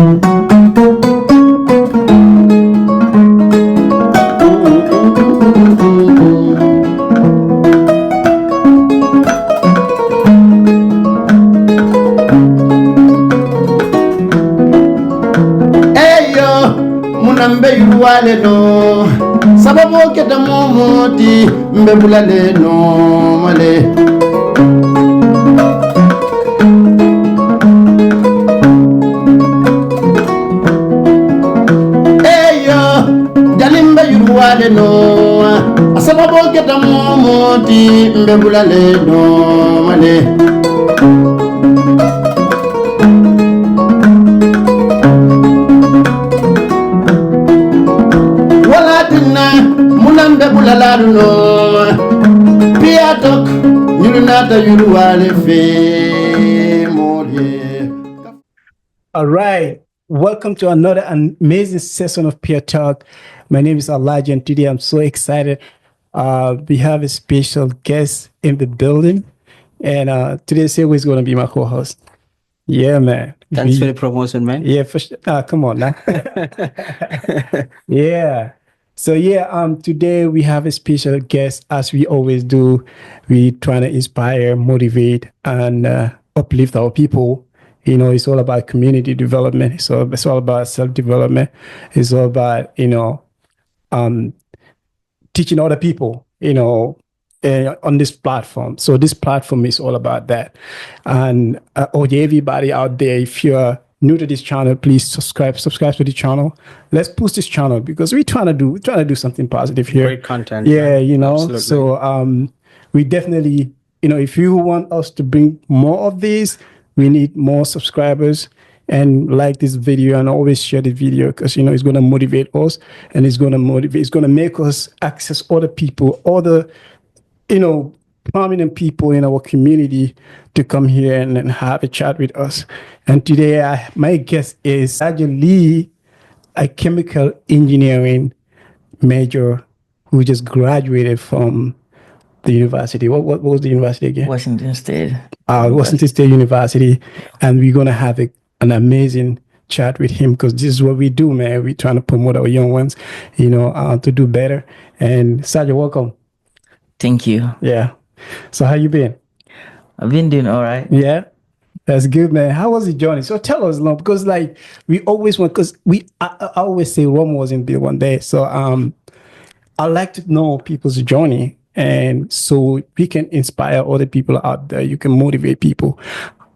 Munambe yuwale no sababu keta momoti mbebulale no male eyo jalimbe yuwale no sababu keta momoti mbebulale no male munambe bulalaru no piatok nyunata yuruwale fe modye. All right, welcome to another amazing session of Peer Talk. My name is Elijah, and today I'm so excited. We have a special guest in the building, and today's show is going to be my co-host. Yeah, man. Thanks for the promotion, man. Yeah, for sure. Come on now. Yeah. So today we have a special guest, as we always do. We trying to inspire, motivate, and uplift our people. You know, it's all about community development. It's all about self-development. It's all about, teaching other people, on this platform. So this platform is all about that. And everybody out there, if you're new to this channel, please subscribe to the channel. Let's push this channel because we're trying to do something positive here. Great content. Yeah, Absolutely. So we definitely, if you want us to bring more of these, we need more subscribers, and like this video and always share the video, because it's going to motivate us, and it's going to make us access other people, other prominent people in our community to come here and have a chat with us. And today, my guest is Sarjo Leigh, a chemical engineering major who just graduated from the university. What was the university again? Washington State. Washington State University. And we're going to have an amazing chat with him, because this is what we do, man. We're trying to promote our young ones, to do better. And Sarjo, welcome. Thank you. Yeah. So how you been? I've been doing all right. Yeah. That's good, man. How was the journey? So tell us, because we always want, because I always say Rome wasn't built one day. So I like to know people's journey, and so we can inspire other people out there. You can motivate people.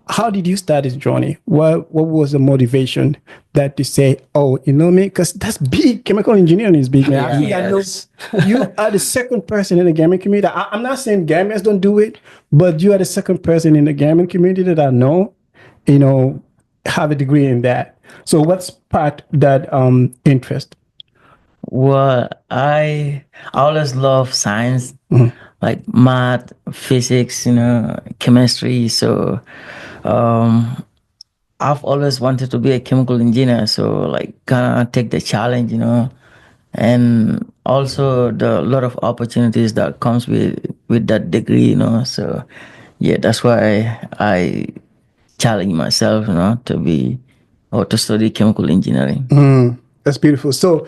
How did you start this journey? What was the motivation that to say, me? Because that's big. Chemical engineering is big, man. I know you are the second person in the gaming community. I'm not saying gamers don't do it, but you are the second person in the gaming community that I know, have a degree in that. So what's part that interest? Well, I always love science, like math, physics, chemistry. So I've always wanted to be a chemical engineer. So kind of take the challenge, and also the lot of opportunities that comes with that degree, So yeah, that's why I challenge myself, to study chemical engineering. That's beautiful. So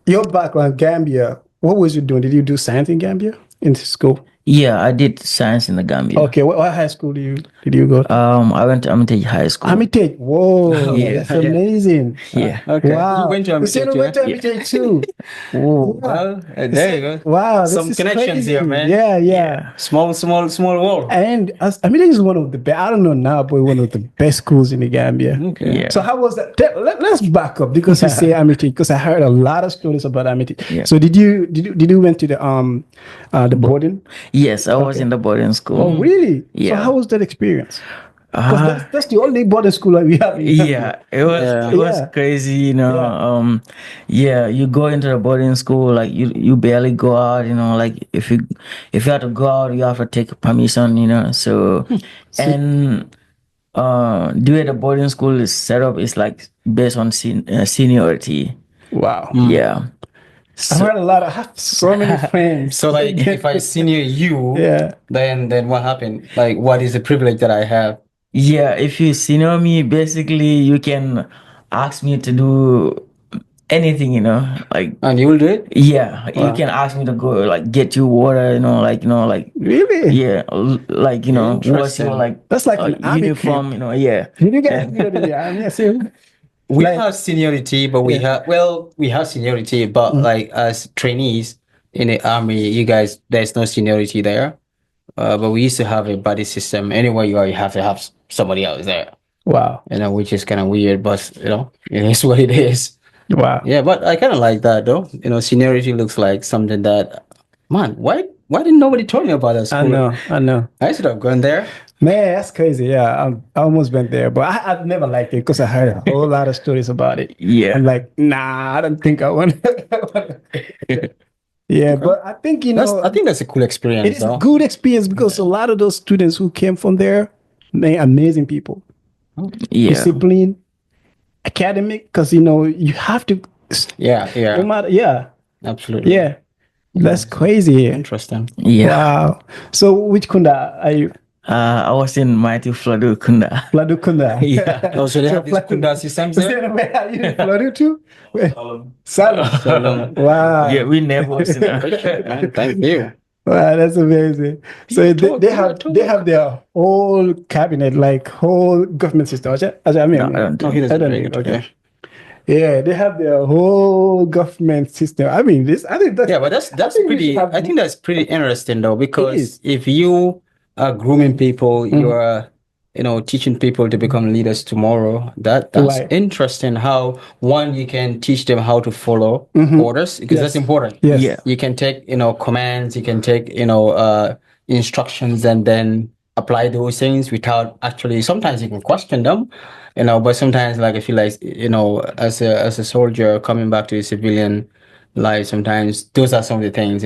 your background, Gambia, what was you doing? Did you do science in Gambia in school? Yeah, I did science in the Gambia. Okay, what high school did you go to? I went to Armitage High School. Armitage, whoa, that's amazing. Yeah. Okay. Wow. You went to Armitage, went to Armitage too. Whoa. Well, there you go. Wow, Some connections crazy. here, man. Yeah. Small world. And Armitage is one of the best, I don't know now, but one of the best schools in the Gambia. Okay. Yeah. So how was that? Let's back up, because you say Armitage, because I heard a lot of stories about Armitage. Yeah. So did you went to the boarding? Yes, I was in the boarding school. Oh, really? Yeah. So how was that experience? Because that's the only boarding school that we have. Yeah, it was crazy, you go into the boarding school, you barely go out, if you have to go out, you have to take permission, so and the way the boarding school is set up is based on seniority. Wow. Yeah. I have so many friends. So if I senior you, Yeah. then what happened? What is the privilege that I have? Yeah, if you senior me, basically you can ask me to do anything, like And you will do it? yeah, you can ask me to go like get you water, like Really? yeah, like washing Interesting. like That's like an army uniform, yeah. Did you guys go to the army? I see. We Like- have seniority, but we have seniority, but like as trainees in the army, you guys, there's no seniority there. But we used to have a buddy system. Anywhere you are, you have to have somebody else there. Wow. Which is kind of weird, but it is what it is. Wow. Yeah, but I kind of like that though. Seniority looks like something that, man, why didn't nobody tell me about that school? I know. I should have gone there. Man, that's crazy. Yeah, I almost went there, but I've never liked it because I heard a whole lot of stories about it. Yeah. I'm like, nah, I don't think I want. Yeah, but I think I think that's a cool experience. it is a good experience because a lot of those students who came from there, they amazing people. Yeah. Discipline, academic, because you have to. Yeah, No matter, yeah, absolutely. yeah, that's crazy. Interesting. Yeah. Wow. So which kunda are you? I was in Mighty Fladu Kunda. Fladu kunda. Yeah. Also, they have these Fladu- Kunda systems there. Where are you in Florida too? Salem. Wow. Yeah, we never was in Man, thank you. Wow, that's amazing. So they have their whole cabinet, like whole government system. I mean, No, I don't No, he doesn't bring it. okay. Yeah, they have their whole government system. I mean, I think that's Yeah, but that's think we pretty. should have- I think that's pretty interesting though, because is. if you are grooming people, you are, teaching people to become leaders tomorrow. That's Right. interesting. How one you can teach them how to follow orders, because that's important. Yes. Yeah. You can take commands. You can take instructions and then apply those things without actually. Sometimes you can question them, but sometimes like I feel like as a soldier coming back to a civilian life, sometimes those are some of the things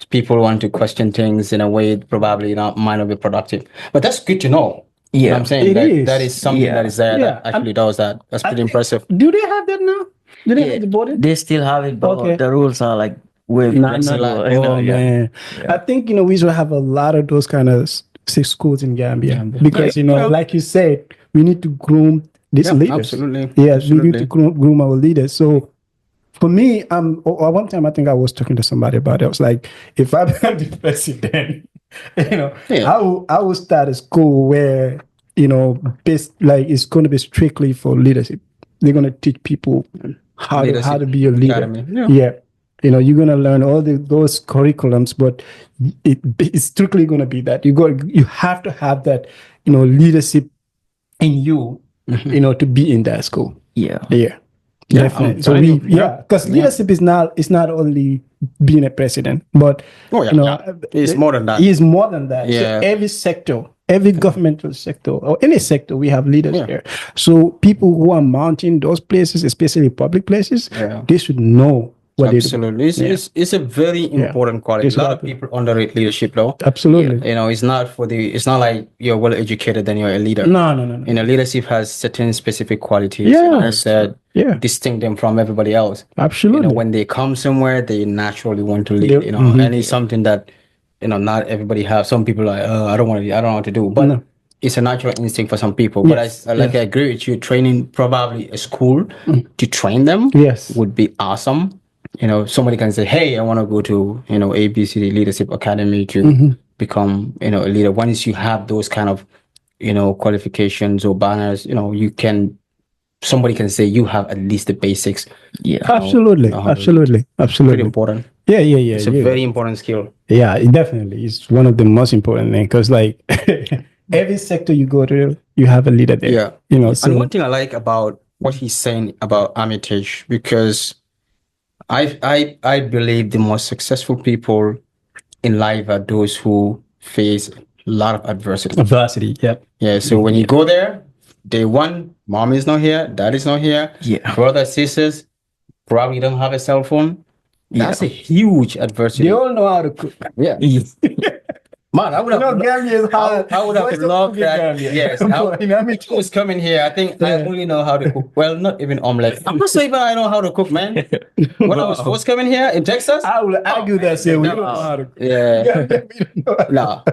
people want to question things in a way probably might not be productive, but that's good to know. You know Yeah, what I'm saying it that, is. that is something Yeah. that is there Yeah. that actually does that. That's pretty impressive. Do they have that now? Do they Yeah, have the boarding? they still have it, but Okay. the rules are like way Not flexible. oh yeah. man, I think we should have a lot of those kind of schools in Gambia because Yeah. like you said, we need to groom these Yeah, leaders. absolutely. Yes, we need to Absolutely. groom our leaders. So for me, one time I think I was talking to somebody about it. I was like, if I'm the president, Yeah. I will start a school where it's going to be strictly for leadership. They're going to teach people how to be a leader. Academy. Yeah. Yeah. You're gonna learn all those curriculums, but it's strictly gonna be that you have to have that, leadership in you, to be in that school. Yeah. Yeah, Yeah, definitely. I'm So telling you. because leadership is not only being a president, but Oh, yeah, it's more than that. It's more than that. Yeah. So every sector, every governmental sector or any sector, we have leaders Yeah. there. So people who are mounting those places, especially public places, Yeah. they should know what they do. Absolutely. It's a very important quality. It's A lot what- of people underrate leadership though. Absolutely. It's not like you're well educated then you're a leader. No. Leadership has certain specific qualities Yeah. that Yeah. distinct them from everybody else. Absolutely. When they come somewhere, they naturally want to lead. They- And it's something that not everybody have. Some people are like, I don't want to. I don't know what to do. But No. it's a natural instinct for some people. But Yes, I agree with you. Training probably a school to train them. Yes. Would be awesome. Somebody can say, hey, I want to go to ABCD Leadership Academy to become a leader. Once you have those kind of qualifications or banners, somebody can say you have at least the basics. Yeah. Absolutely. Pretty important. Yeah. It's a very important skill. Yeah, it definitely is one of the most important things because, like, every sector you go to, you have a leader there. Yeah. So And one thing I like about what he's saying about Armitage, because I believe the most successful people in life are those who face a lot of adversity. adversity. Yep. Yeah. So when you go there, day one, mom is not here, dad is not here, Yeah. brothers, sisters probably don't have a cell phone. That's a huge adversity. They all know how to cook. Yeah. Man, I would have. Gambia is hard. I would have Boys don't loved cook in that. Gambia. Yes, But, you know, I mean, if I was coming here, I think I only know how to cook. Well, not even omelette. I'm not sure even I know how to cook, man. When I was first coming here in Texas, I will argue that say we don't know how to cook. yeah, Gambia, we don't know how to no.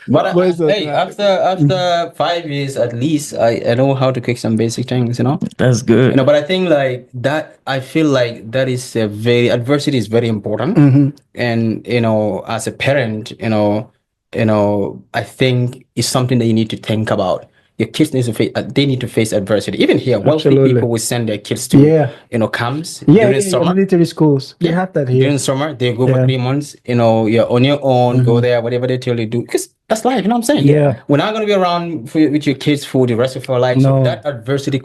But Boys don't hey, know how to after 5 years at least, I know how to cook some basic things, you know. That's good. But I think like that, I feel like that is a very adversity is very important, and as a parent, I think it's something that you need to think about. Your kids need to face, they need to face adversity. Even here, wealthy Absolutely. people will send their kids to, camps during summer. military schools. You have that here. During summer, they go for 3 months. You're on your own. Go there, whatever they tell you do, because that's life. You know what I'm saying? Yeah. We're not gonna be around with your kids for the rest of our life. No. So that adversity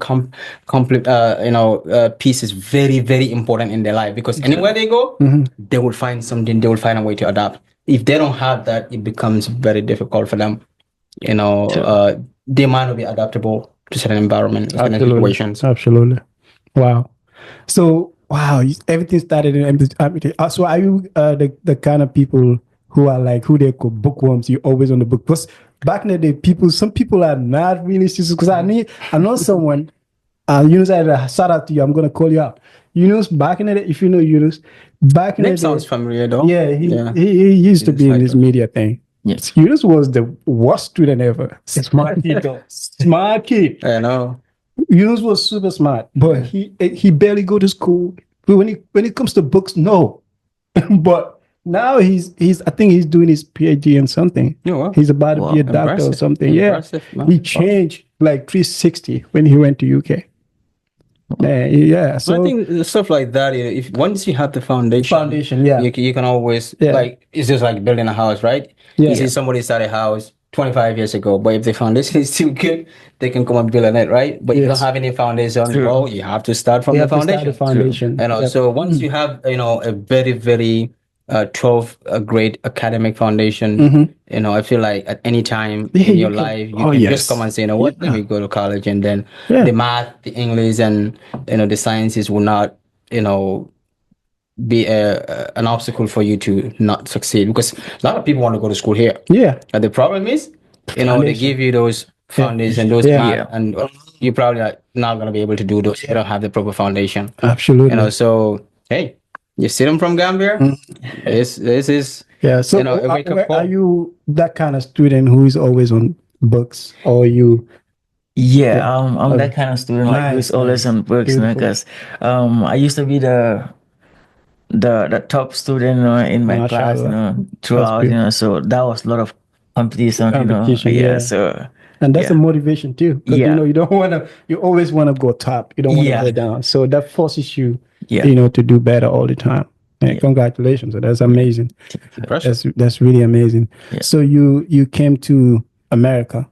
piece is very, very important in their life, because anywhere they go, they will find something. They will find a way to adapt. If they don't have that, it becomes very difficult for them. They might not be adaptable to certain environments, certain situations. Absolutely. Wow. So everything started in everything. So are you the kind of people who are like who they call bookworms? You're always on the book. Because back in the day, some people are not really serious. Because I know someone. Yunus, I shout out to you. I'm gonna call you out. Yunus, back in the day, if you know Yunus, back in the day, sounds familiar though. Yeah, he used to be in this media thing. Yes. Yunus was the worst student ever. Smart kid though. Smart kid. I know. Yunus was super smart, but he barely go to school. But when it comes to books, no. But now he's I think he's doing his PhD in something. Oh, wow. He's about to be a doctor or something. Impressive, Yeah. man. He changed like 360 when he went to UK. Yeah. So I think stuff like that, if once you have the foundation, yeah. you can always like, it's just like building a house, right? Yeah. You see somebody start a house 25 years ago, but if the foundation is still good, they can come and build on it, right? But if you don't have any foundation, well, you have to start from the foundation. And also once you have a very, very 12th grade academic foundation, I feel like at any time in your life you can just come and say, let me go to college, and then the math, the English, and the sciences will not be an obstacle for you to not succeed, because a lot of people want to go to school here. And the problem is they give you those foundation, those math, and you probably are not going to be able to do those. You don't have the proper foundation. Absolutely. So hey, you see them from Gambia. This is So are you that kind of student who is always on books, or you? Yeah, I'm that kind of student who's always on books, because I used to be the top student in my class, throughout, so that was a lot of competition, so. And that's a motivation too, because you always want to go top. You don't want to go down. So that forces you, to do better all the time. And congratulations. That's amazing. That's really amazing. So you came to America.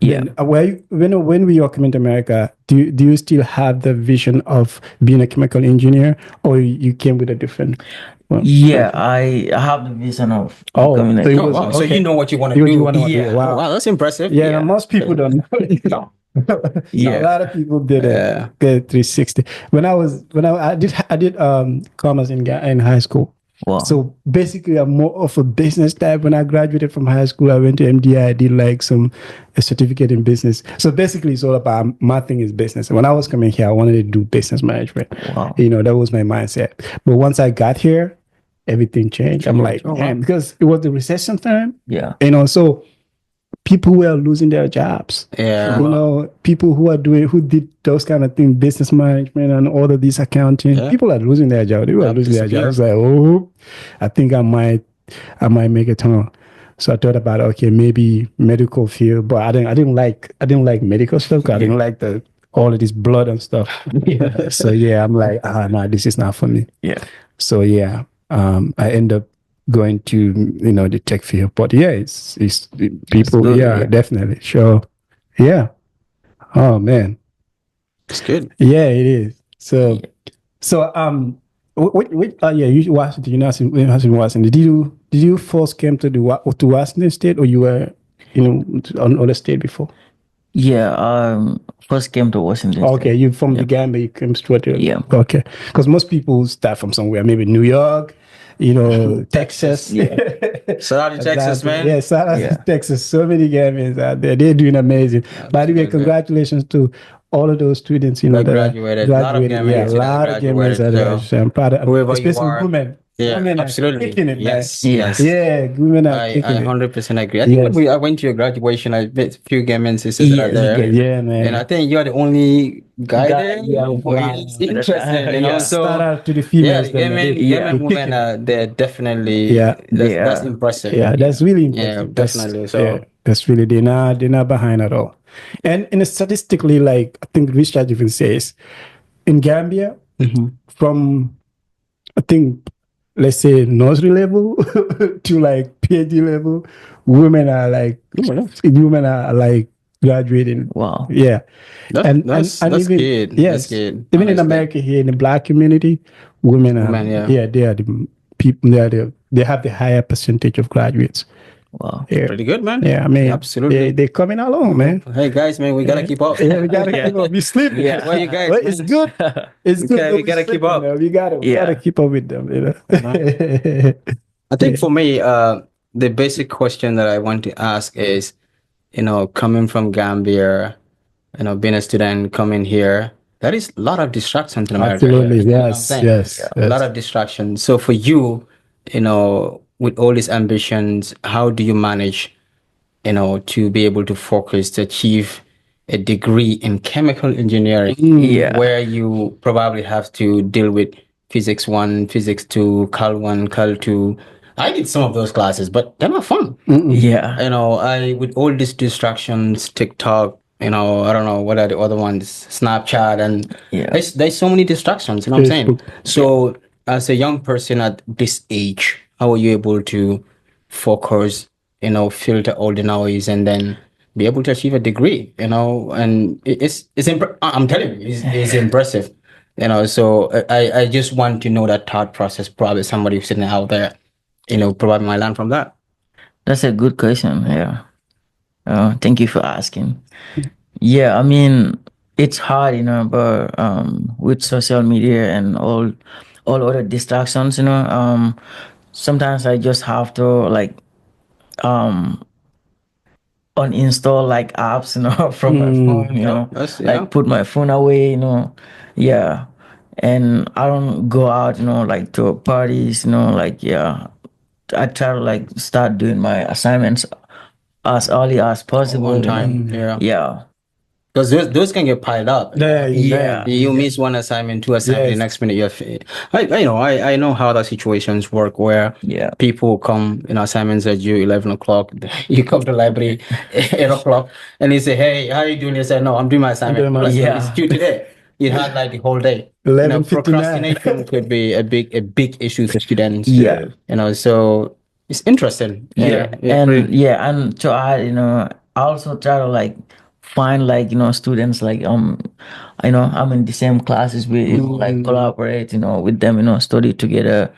When we were coming to America, do you still have the vision of being a chemical engineer, or you came with a different? I have the vision of becoming so you know what you want to do. Wow, that's impressive. Most people don't know. A lot of people did a 360. When I did commerce in high school. Wow. So basically, I'm more of a business type. When I graduated from high school, I went to MDI. I did like a certificate in business. So basically, it's all about my thing is business. And when I was coming here, I wanted to do business management. Wow. That was my mindset. But once I got here, everything changed. I'm like, man, because it was the recession time. Yeah. So people were losing their jobs. Yeah. People who did those kind of things, business management and all of these accounting, people are losing their job. They were losing their jobs. I was like, I think I might make a turn. So I thought about, okay, maybe medical field, but I didn't like medical stuff. I didn't like all of this blood and stuff. So I'm like, no, this is not for me. So I end up going to the tech field, but it's people good, definitely sure. Oh man, it's good. It is. So you Washington, University of Washington. Did you first came to Washington State, or you were on other state before? Yeah, first came to Washington Okay, State. you from the Gambia, you came straight to Yeah. Okay, because most people start from somewhere, maybe New York, Texas. Yeah. Shout out to Texas, Exactly. man. Yeah, shout out to Yeah. Texas. So many Gambians out there. They're doing amazing. By the way, Absolutely. congratulations to all of those students, That that graduated. are A lot of graduating. Yeah, a Gambians that lot of Gambians graduated. are So graduating. I'm proud of, whoever you especially are, women. yeah, Women are absolutely. kicking it, man. Yes, Yeah. yes. Yeah, women are I kicking it. 100% agree. I think Yes. when I went to your graduation, I met a few Gambian sisters that are Yes, there. Yeah, man. And I think you're the only guy there. Yeah, wow. It's interesting, you know. Yeah. So Shout out to the yeah, females. the then, man. Gambian, Yeah. Gambian women, they're definitely Yeah. that's Yeah. impressive. Yeah, that's really Yeah, impressive. That's- definitely. So yeah, that's really they're not behind at all. And statistically, like I think research even says, in Gambia, from I think let's say nursery level to like PhD level, women are like graduating. Wow. Yeah, that's even good. yes, That's good. even in honestly. America here in the Black community, women are Women, yeah. they are the people they have the higher percentage of graduates. Wow. Yeah, Pretty good, man. yeah. I mean, Absolutely. they're coming along, man. Hey guys, man, we gotta keep up. Yeah, we gotta keep up. We sleeping. Yeah. Where you guys, But it's man? good. It's good. Okay, but we gotta keep sleeping, up. man. We gotta Yeah. keep up with them. I think for me, the basic question that I want to ask is, coming from Gambia, being a student, coming here, there is a lot of distractions in America. Absolutely. You know what I'm Yes. saying? Yes. A lot of distractions. So for you, with all these ambitions, how do you manage, to be able to focus to achieve a degree in chemical engineering, Yeah. where you probably have to deal with physics 1, physics 2, cal 1, cal 2. I did some of those classes, but they're not fun. Yeah. I with all these distractions, TikTok, I don't know what are the other ones, Snapchat, and Yeah. there's so many distractions. You know what I'm saying? Facebook. So as a young person at this age, how are you able to focus, filter all the noise, and then be able to achieve a degree? And I'm telling you, it's impressive. So I just want to know that thought process. Probably somebody sitting out there, probably might learn from that. That's a good question. Yeah. Thank you for asking. Yeah, I mean, it's hard, but with social media and all other distractions, sometimes I just have to like uninstall like apps, from my phone, like put my phone away, yeah. And I don't go out, like to parties, like yeah. I try to like start doing my assignments as early as possible. On time, yeah. Yeah. Because those can get piled up. Yeah. You miss one assignment, 2 assignments, the next minute you're. I know how the situations work where Yeah. people come, assignments at you 11 o'clock. You come to the library 8 o'clock, and you say, "Hey, how are you doing?" You say, "No, I'm doing my assignment." Yeah. It's due today. You had like the whole day. 11:59. Procrastination could be a big issue for students. Yeah. So it's interesting. Yeah. And to add, I also try to like find like, students like I'm in the same classes with, like collaborate, with them, study together,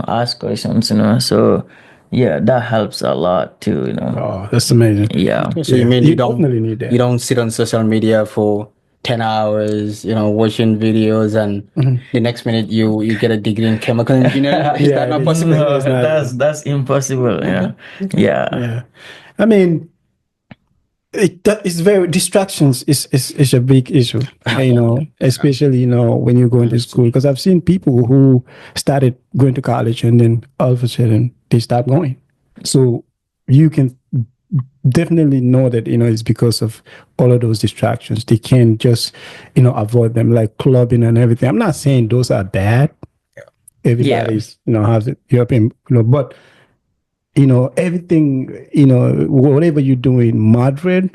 ask questions, so yeah, that helps a lot too, Oh, that's amazing. Yeah. So you mean you don't definitely need that. you don't sit on social media for 10 hours, watching videos, and the next minute you get a degree in chemical engineering? Is that not possible? No, that's impossible. Yeah. Yeah. Yeah, I mean, it's very distractions is a big issue. Especially when you go into school, because I've seen people who started going to college and then all of a sudden they stop going. So you can definitely know that it's because of all of those distractions. They can't just avoid them, like clubbing and everything. I'm not saying those are bad. Everybody's has it European, but everything, whatever you're doing, moderate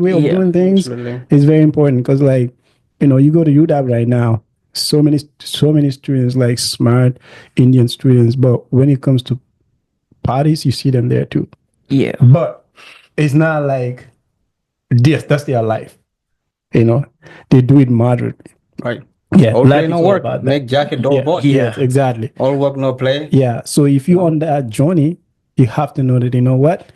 way of doing things is very important. Because you go to UW right now, so many students, like smart Indian students, but when it comes to parties, you see them there too. Yeah. But it's not like this. That's their life. They do it moderately. Right. Yeah. All life play no is all work. about that. Make jacket, don't boss. Yes, exactly. All work, no play. Yeah. So if you're on that journey, you have to know that, what?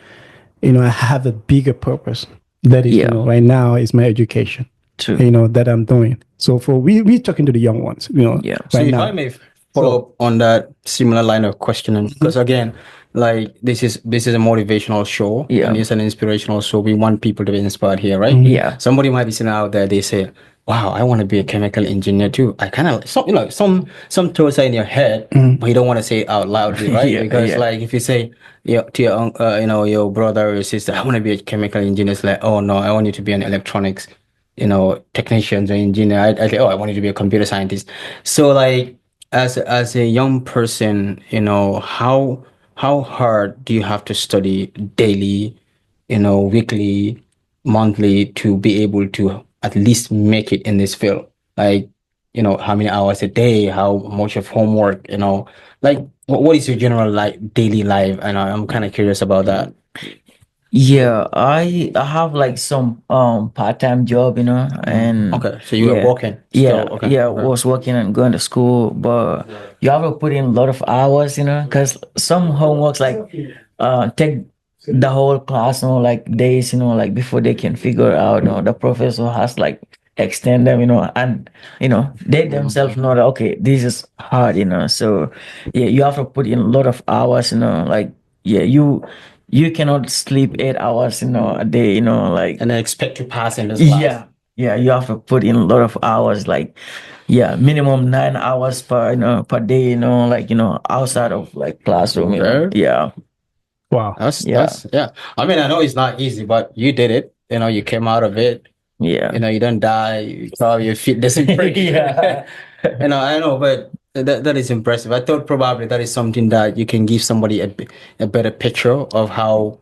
I have a bigger purpose. That is, Yeah. right now is my education. True. That I'm doing. So for we talking to the young ones, Yeah. So right if now. I may follow up on that similar line of questioning, because again, like this is a motivational show Yeah. and it's an inspirational show. We want people to be inspired here, right? Yeah. Somebody might be sitting out there, they say, wow, I want to be a chemical engineer too. I kind of some thoughts are in your head, but you don't want to say it out loudly, right? Yeah, Because yeah. like if you say to your your brother or your sister, I want to be a chemical engineer, it's like, oh no, I want you to be an electronics technicians or engineer. I say, oh, I want you to be a computer scientist. So like as a young person, how hard do you have to study daily, weekly, monthly to be able to at least make it in this field? Like, how many hours a day, how much of homework, like what is your general like daily life? And I'm kind of curious about that. Yeah, I have like some part-time job, and Okay, so you were yeah, working yeah, still. Okay, yeah, okay. was working and going to school, but you have to put in a lot of hours, because some homeworks like take the whole class, like days, like before they can figure out, the professor has like extend them, and they themselves know that okay, this is hard, so yeah, you have to put in a lot of hours, like yeah, you cannot sleep 8 hours, a day, like And then expect to pass in this class. yeah, you have to put in a lot of hours, like minimum 9 hours per day, like outside of like classroom, Okay. yeah. Wow. That's Yeah. yeah. I mean, I know it's not easy, but you did it. You came out of it. Yeah. You don't die. You probably your feet doesn't break. Yeah. I know, but that is impressive. I thought probably that is something that you can give somebody a better picture of how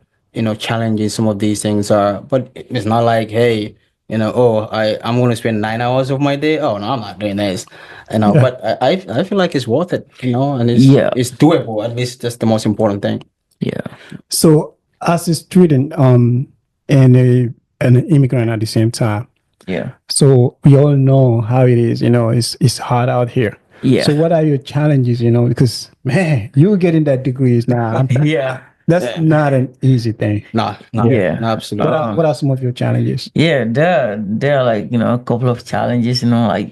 challenging some of these things are. But it's not like, hey, oh, I'm going to spend 9 hours of my day. Oh no, I'm not doing this. Yeah. But I feel like it's worth it. And Yeah. it's doable. At least that's the most important thing. Yeah. So as a student, and an immigrant at the same time, Yeah. so we all know how it is. It's hard out here. Yeah. So what are your challenges? Because man, you getting that degrees now. Yeah. That's not an easy thing. No, Yeah. no, absolutely. What are some of your challenges? Yeah, there are like a couple of challenges, like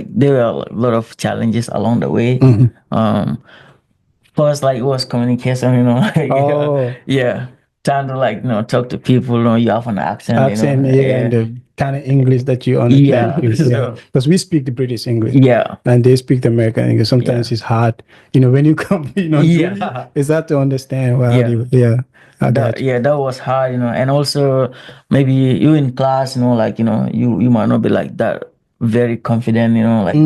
there are a lot of challenges along the way. First, like it was communication, like, Oh. yeah, trying to like talk to people, you have an accent, Accent, yeah. and the kind of English that you understand. Yeah. Because we speak the British English. Yeah. And they speak the American English. Sometimes it's hard. When you come, Yeah. it's hard to understand. Well, Yeah. I got you. That was hard, and also maybe you in class, like you might not be like that very confident, like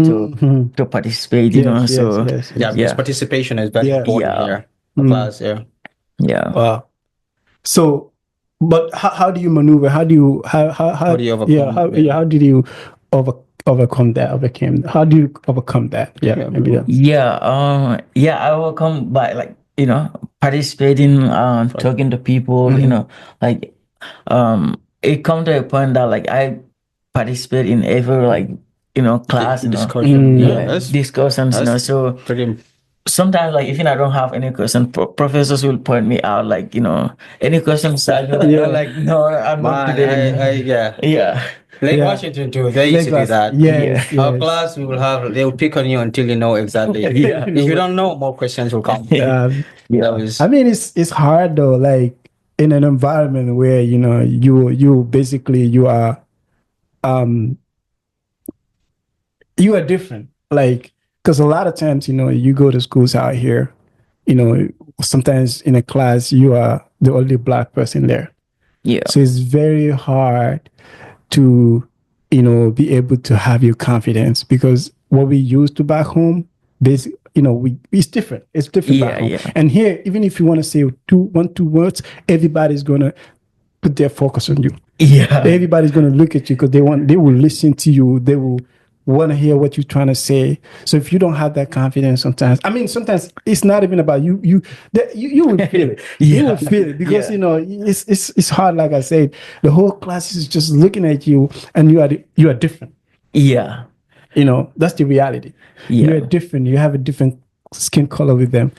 to participate, Yes, so yes. Yeah, because participation is very Yeah. important Yeah. here. The class, yeah. yeah. Wow. So, but how do you maneuver? How do you how do you overcome? how did you overcome that? How do you overcome that? Yeah, maybe that. I will come by like participating, talking to people, like it come to a point that like I participate in every like class, Discussion. yeah, discussions, that's so pretty. sometimes like even I don't have any question, professors will point me out like any questions. I'm like, no, I'm not today. Yeah. Lake Washington too. They used to do that. Yes, Our class, they will pick on you until you know exactly. Yeah. If you don't know, more questions will come. Yeah. That was. I mean, it's hard though. Like in an environment where you basically you are different. Like because a lot of times you go to schools out here, sometimes in a class you are the only Black person there. Yeah. So it's very hard to be able to have your confidence because what we used to back home, basically, it's different. It's different back home. Yeah. And here, even if you want to say two words, everybody's gonna put their focus on you. Yeah. Everybody's gonna look at you because they will listen to you. They will want to hear what you're trying to say. So if you don't have that confidence, sometimes it's not even about you. You will feel it. You will feel it because it's hard. Like I said, the whole class is just looking at you, and you are different. Yeah. That's the reality. Yeah. You're different. You have a different skin color with them,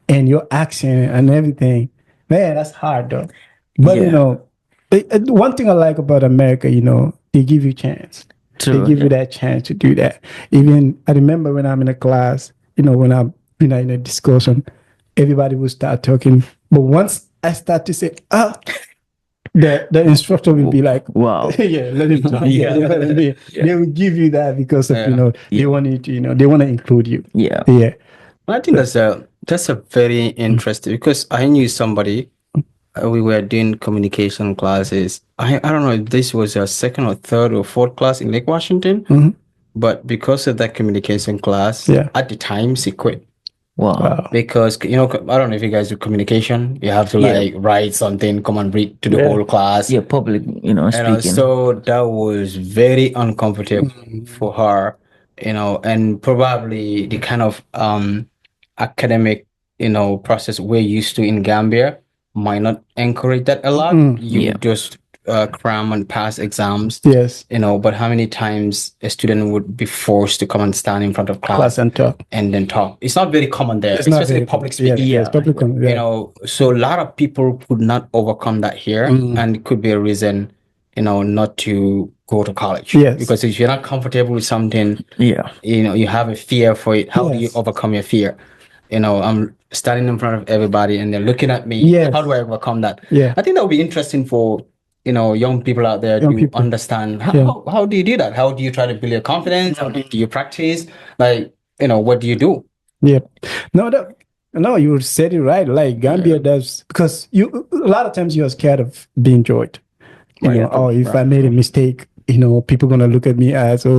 and your accent and everything. Man, that's hard though. But one thing I like about America, they give you chance. True, They give yeah. you that chance to do that. Even I remember when I'm in a class, when I'm in a discussion, everybody will start talking. But once I start to say, the instructor will be like, Wow. yeah, let him talk. Yeah. Let him be. Yeah. They will give you that because of, they want you to, they want to include you. Yeah. Yeah. I think that's a very interesting, because I knew somebody. We were doing communication classes. I don't know if this was a second or third or fourth class in Lake Washington, but because of that communication class, Yeah. at the time she quit. Wow. Wow. Because I don't know if you guys do communication. You have to Yeah. like write something, come and read to the Yeah. whole class. Yeah, public, speaking. So that was very uncomfortable for her, and probably the kind of academic, process we're used to in Gambia might not encourage that a lot. You Yeah. would just cram and pass exams, Yes. but how many times a student would be forced to come and stand in front of Class and talk. and then talk? It's not very common there, It's not especially very public common. speaking. Yes, public. So a lot of people could not overcome that here, and it could be a reason, not to go to college. Yes. Because if you're not comfortable with something, Yeah. you have a fear for it. How do you Yes. overcome your fear? I'm standing in front of everybody and they're looking at me. Yes. How do I overcome that? Yeah. I think that would be interesting for, young people out there to understand how do you do that? How do you try to build your confidence? How do you practice? Like, what do you do? Yeah. No, you said it right. Like Gambia does, because a lot of times you're scared of being judged. If I made a mistake, people gonna look at me as, so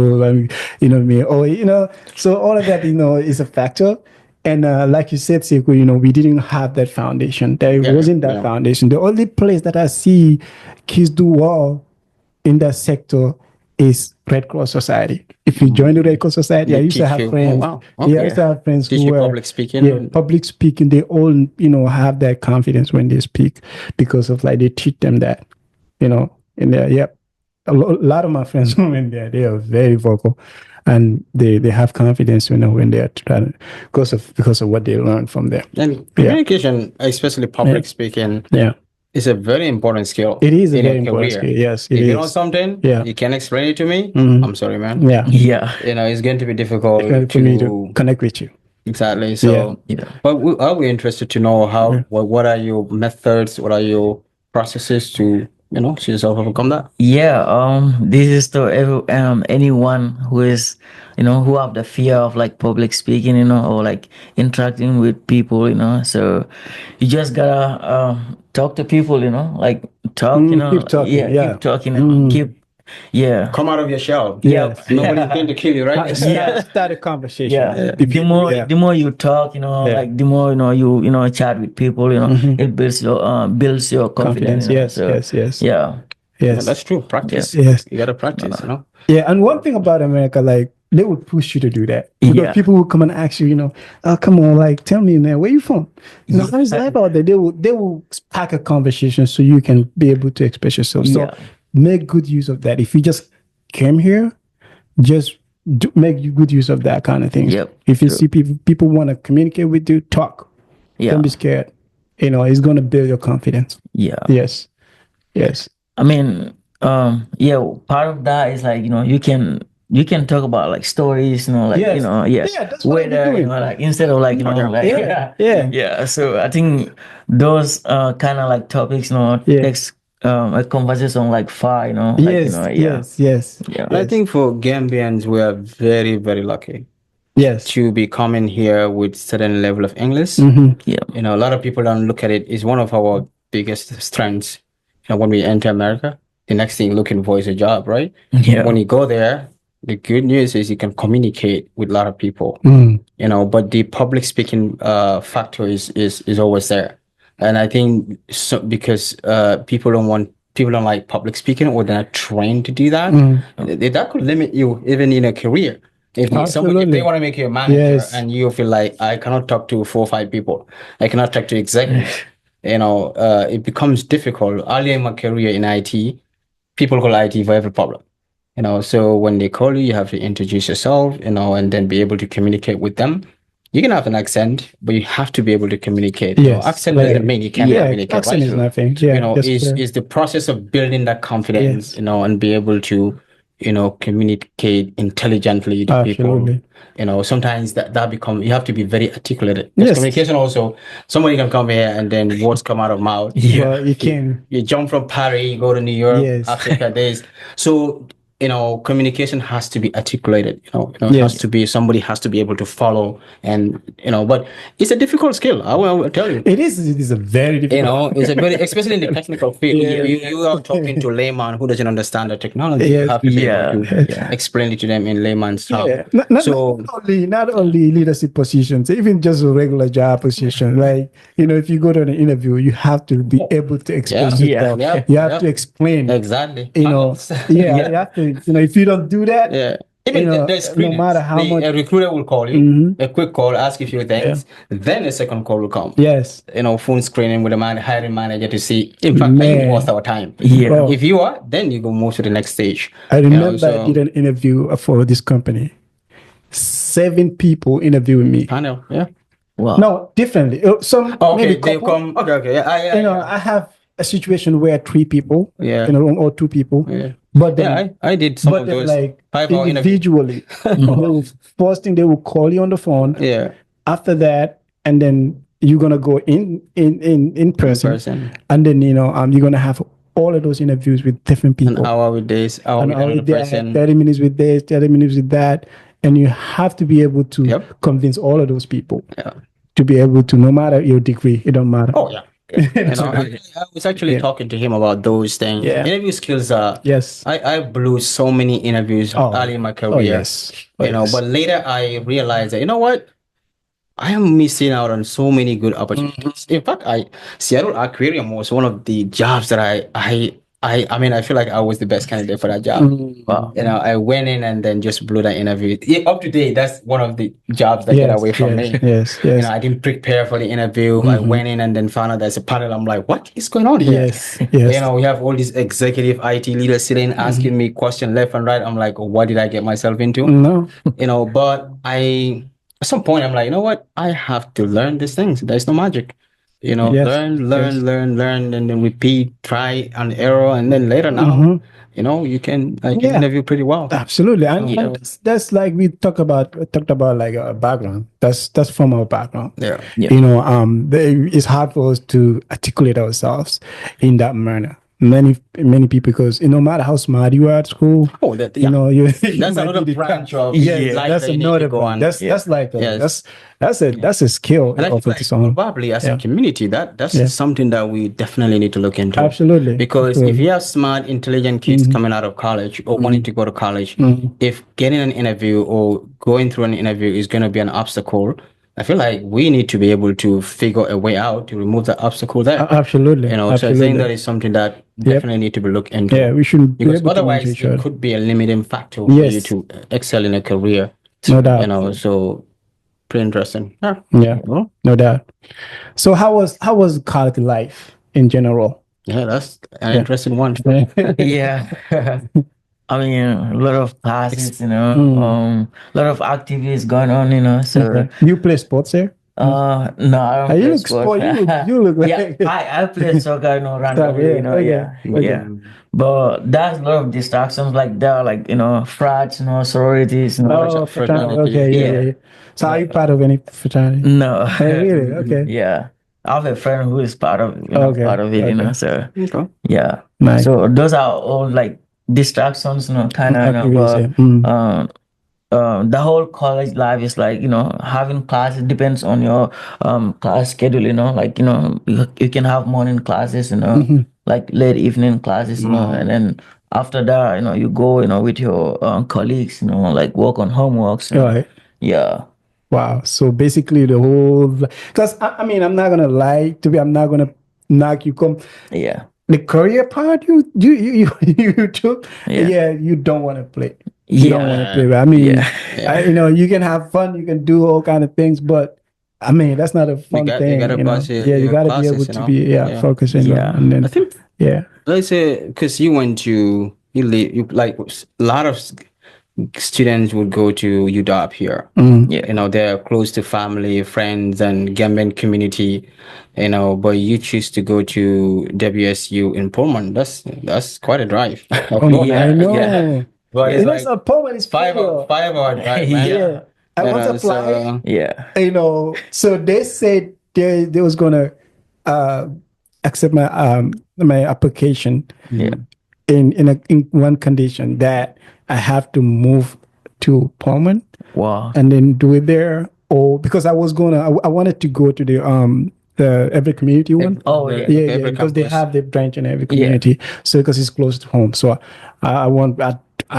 all of that, is a factor. And like you said, Sekou, we didn't have that foundation. There wasn't that foundation. The only place that I see kids do well in that sector is Red Cross Society. If you join the Red Cross Society, I used to have friends. Oh, wow. Okay. Yeah, I used to have friends Teach who you were public speaking. Yeah, public speaking. They all, have that confidence when they speak because of they teach them that, and a lot of my friends who went there, they are very vocal, and they have confidence, when they are trying because of what they learned from there. And communication, especially public speaking, is a very important skill. It is a very important skill. Yes, it if is. you know something, you can explain it to me. I'm sorry, man. Yeah. It's going to be difficult for me to connect with you. Exactly. So, but are we interested to know what are your methods? What are your processes to see yourself overcome that? Yeah, this is to anyone who is, who have the fear of public speaking, or interacting with people, So you just gotta talk to people, talk, keep talking, keep talking, Come out of your shell. Yeah. Nobody's going to kill you, right? Start a conversation. Yeah. The more you talk, the more you chat with people, it builds your confidence. Yes. Yeah. Yes. That's true. Practice. Yes. You gotta practice, Yeah, and one thing about America, they would push you to do that. Because people will come and ask you, oh, come on, tell me, man, where you from? How is life out there? They will spark a conversation so you can be able to express yourself. So make good use of that. If you just came here, just make good use of that kind of thing. Yep. If you see people want to communicate with you, talk. Don't be scared. It's going to build your confidence. Yeah. Yes. I mean, part of that is you can talk about stories, that's what whether instead of So I think those kind of topics, takes a conversation far, Yes. I think for Gambians, we are very, very lucky. Yes. To be coming here with certain level of English. Yeah. A lot of people don't look at it. It's one of our biggest strengths. When we enter America, the next thing you're looking for is a job, right? Yeah. When you go there, the good news is you can communicate with a lot of people. But the public speaking factor is always there. And I think because people don't like public speaking, or they're not trained to do that. That could limit you even in a career. If they want to make you a manager and you feel like, I cannot talk to 4 or 5 people, I cannot talk to executives, it becomes difficult. Earlier in my career in IT, people call IT for every problem. So when they call you, you have to introduce yourself, and then be able to communicate with them. you can have an accent, but you have to be able to communicate. You know, Yes, accent like- doesn't mean you can't yeah, communicate. accent Right? is So, nothing. Yeah, you know, that's is clear. the process of building that confidence, Yes. you know, and be able to, you know, communicate intelligently to people. Absolutely. You know, sometimes that become, you have to be very articulate. Because Yes. communication also, somebody can come here and then words come out of mouth. Well, you can. You jump from Paris, you go to New York, Yes. Africa. So, you know, communication has to be articulated. It Yes. has to be, somebody has to be able to follow, and but it's a difficult skill. I will tell you. It is a very difficult. It's a very, especially in the technical field. Yeah. You are talking to a layman who doesn't understand the technology. You Yes. have to be Yeah. able to explain it to them in layman's terms. Yeah. So Not only leadership positions, even just a regular job position. Like, if you go to an interview, you have to be able to express yourself. You have to explain. Exactly. You have to, if you don't do that, Yeah. Even the no screenings, matter how much. a recruiter will call you, Mhm. a quick call, ask you a few things, then a second call will come. Yes. Phone screening with a hiring manager to see, in fact, are you Man. worth our time? Yeah. Bro, If you are, then you go move to the next stage. I remember so- I did an interview for this company. 7 people interviewing me. I know, yeah. Wow. No, differently. Some Okay, maybe they couple. come. Okay, yeah. I have a situation where 3 people Yeah. in a room or 2 people. Yeah. But then, Yeah, I did some but of then those like 5-hour interviews. individually, first thing they will call you on the phone. Yeah, After that, and then you're gonna go in person, and then you're gonna have all of those interviews with different people. An hour with this, hour An with hour another with that, person. 30 minutes with this, 30 minutes with that, and you have to be able to Yep. convince all of those people Yeah. to be able to, no matter your degree, it don't matter. Oh yeah. I was actually talking to him about those things. Yeah. Interview skills are. Yes. I blew so many interviews early in my career. Oh yes. Oh, yes. But later I realized that what, I am missing out on so many good opportunities. In fact, Seattle Aquarium was one of the jobs that I mean, I feel like I was the best candidate for that job. Wow. I went in and then just blew that interview. Up to date, that's one of the jobs that get away from me. Yes. Yes. I didn't prepare for the interview. I went in and then found out there's a panel. I'm like, what is going on here? Yes. Yes. We have all these executive IT leaders sitting asking me questions left and right. I'm like, what did I get myself into? No. But at some point I'm like, what? I have to learn these things. There's no magic. Yes. Learn, and then repeat, try and error, and then later now, you can interview pretty well. Absolutely, and that's like we talked about like our background. That's from our background. Yeah. It's hard for us to articulate ourselves in that manner. Many people, because no matter how smart you are at school, that's another branch of life that's that you need another to go on. That's like that's a skill And I of feel its like own. probably as a community, that's something that we definitely need to look into. Absolutely, because if you have smart, intelligent kids coming out of college or wanting to go to college, if getting an interview or going through an interview is going to be an obstacle, I feel like we need to be able to figure a way out to remove that obstacle there. Absolutely. So I think that is something that definitely need to be looked into. Yeah, we should, because otherwise it could be a limiting factor for you to excel in a career. No doubt. So pretty interesting. Yeah, no doubt. So how was college life in general? Yeah, that's an interesting one. Yeah. I mean, a lot of classes, a lot of activities going on, so. You play sports here? No, I don't play sports. You look like I play soccer, randomly, yeah. But there's a lot of distractions, like there are like, frats, sororities, fraternity. Okay, yeah. So are you part of any fraternity? No. Really? Okay. Yeah. I have a friend who is part of, part of it, so. Okay. Yeah. Nice. So those are all like distractions, kind of, the whole college life is like, having classes depends on your class schedule, like, you can have morning classes, like late evening classes, and then after that, you go, with your colleagues, like work on homeworks. Right. Yeah. Wow. So basically the whole, because I mean, I'm not going to lie to you. I'm not going to knock you. Yeah. The career part you took, you don't want to play. You don't want to play. I mean, you can have fun, you can do all kind of things, but I mean, that's not a fun thing. You gotta you gotta be able to be focusing. And then I think let's say because you like a lot of students would go to UW here. Yeah. You know, they're close to family, friends, and Gambian community. You know, but you choose to go to WSU in Pullman. That's quite a drive. Oh, man, I Yeah, know. yeah. But You it's know, like so Pullman is 5 hour drive, man. Yeah. I You once know, applied. so Yeah. You know, so they said they was gonna uh, accept my application Yeah. in one condition, that I have to move to Pullman Wow. and then do it there, or because I wanted to go to the every community one. Oh, yeah. Yeah, every because they campus. have the branch in every Yeah. community. So because it's close to home, so I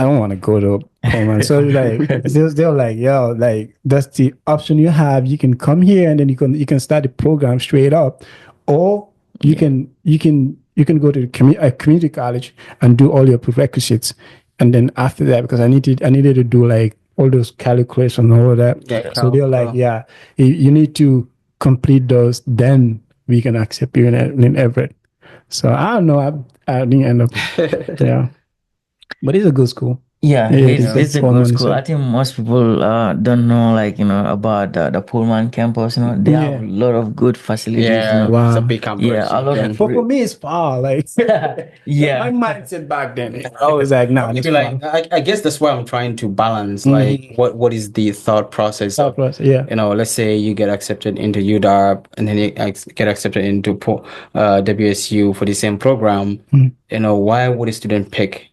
don't want to go to Pullman. So like they're like, yo, like that's the option you have. You can come here and then you can start the program straight up, or you can go to a community college and do all your prerequisites, and then after that, because I needed to do like all those calculations and all of that. Yeah, So they're like, calc, yeah, you need to complete those, then we can accept you in Everett. So I don't know. I didn't end up. Yeah, but it's a good school. Yeah, Yeah, it's a Pullman good is school. I think most people don't know, like, about the Pullman campus. They have a lot of good facilities. Yeah, Wow. it's a big campus. Yeah, a lot of But for me, it's far. Like, yeah. my mindset back then, I was like, no, I it's feel like far. I guess that's why I'm trying to balance like what is the thought process of, Yeah. you know, let's say you get accepted into UW and then you get accepted into WSU for the same program. You know, why would a student pick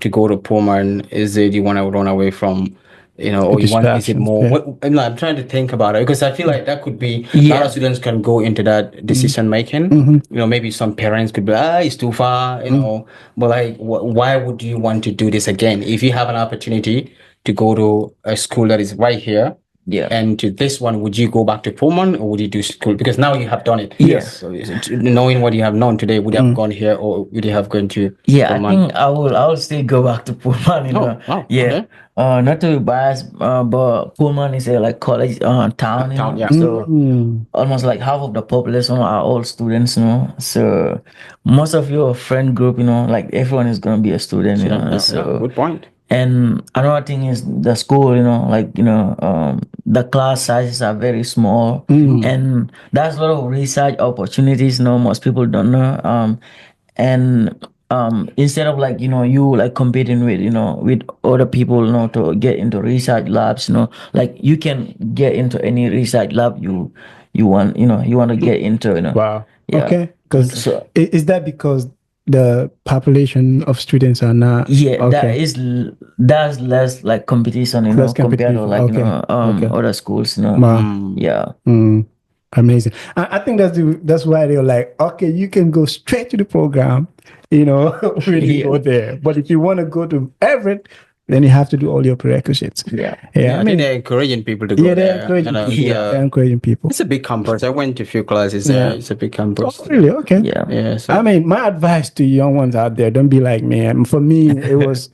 to go to Pullman? Is it you want to run away from, you know, or you want, is it Distractions, more, yeah. what, I'm trying to think about it because I feel like that could be, a lot Yeah. of students can go into that decision making. You know, maybe some parents could be like, it's too far, you know, but like, why would you want to do this again? If you have an opportunity to go to a school that is right here, Yeah. and to this one, would you go back to Pullman or would you do school? Because now you have done it. Yes. So knowing what you have known today, would you have gone here or would you have gone to Yeah, Pullman? I think I will still go back to Pullman, Oh, Yeah. okay. Not to be biased, but Pullman is a like college town, Town, yeah. So almost like half of the population are all students, So most of your friend group, like everyone is gonna be a student, Yeah, So good point. and another thing is the school, the class sizes are very small, and there's a lot of research opportunities. Most people don't know. And instead of like you like competing with with other people, to get into research labs, like you can get into any research lab you want, you want to get into, Wow. Yeah. Okay. Because So- is that because the population of students are not? Yeah, Okay. that's less like competition, Less compared to like competition. Okay. other schools, Wow. Yeah. Amazing. I think that's why they're like, okay, you can go straight to the program, when you Yeah. go there. But if you want to go to Everett, then you have to do all your prerequisites. Yeah. Yeah. I think they're encouraging people to go yeah, they're there. encouraging And, people. yeah. They're encouraging people. it's a big campus. I went to a few classes. Yeah. It's a big campus. Oh, really? Okay. Yeah. Yeah. So, I mean, my advice to young ones out there, don't be like me. And for me, it was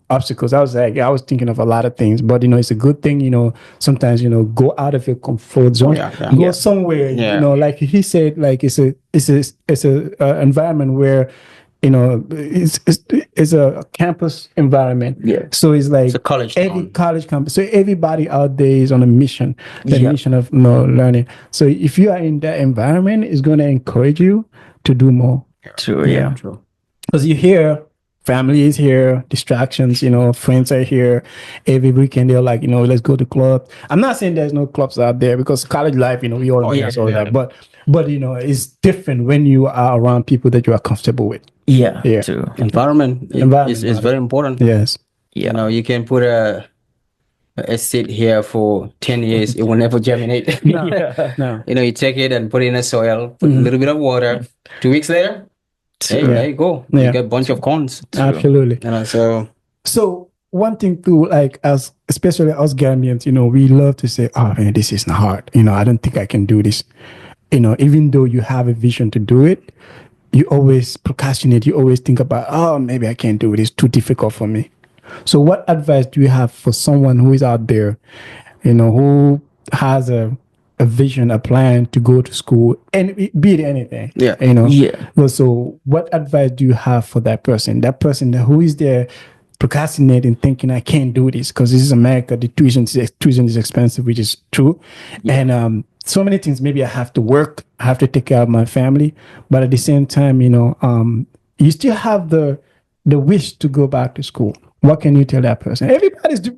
obstacles. I was thinking of a lot of things, but it's a good thing, sometimes, go out of your comfort zone, yeah. go somewhere, Yeah. like he said, like it's a environment where, it's a campus environment. Yeah. So it's like It's a college every town. college campus. So everybody out there is on a mission, the Yeah. mission of learning. So if you are in that environment, it's going to encourage you to do more. True. Yeah. Yeah. True. Because you hear family is here, distractions, friends are here. Every weekend they're like, let's go to club. I'm not saying there's no clubs out there because college life, we all yeah, all yeah. that. But it's different when you are around people that you are comfortable with. Yeah. Yeah. True. Environment, is very important. Yes. You know, you can put a seed here for 10 years, it will never germinate. No. You know, you take it and put it in the soil, put a little bit of water. 2 weeks later, hey, Yeah. there you go. Yeah. You get a bunch of corns. Absolutely. You know, so So one thing too, like especially us Gambians, we love to say, "Oh man, this is not hard." I don't think I can do this. Even though you have a vision to do it, you always procrastinate. You always think about, "Oh, maybe I can't do it. It's too difficult for me." So, what advice do you have for someone who is out there, who has a vision, a plan to go to school and be it anything? Yeah. You know. Yeah. Well, so, what advice do you have for that person? That person who is there procrastinating, thinking I can't do this because this is America. The tuition is expensive, which is true. And so many things. Maybe I have to work. I have to take care of my family. But at the same time, you still have the wish to go back to school. What can you tell that person?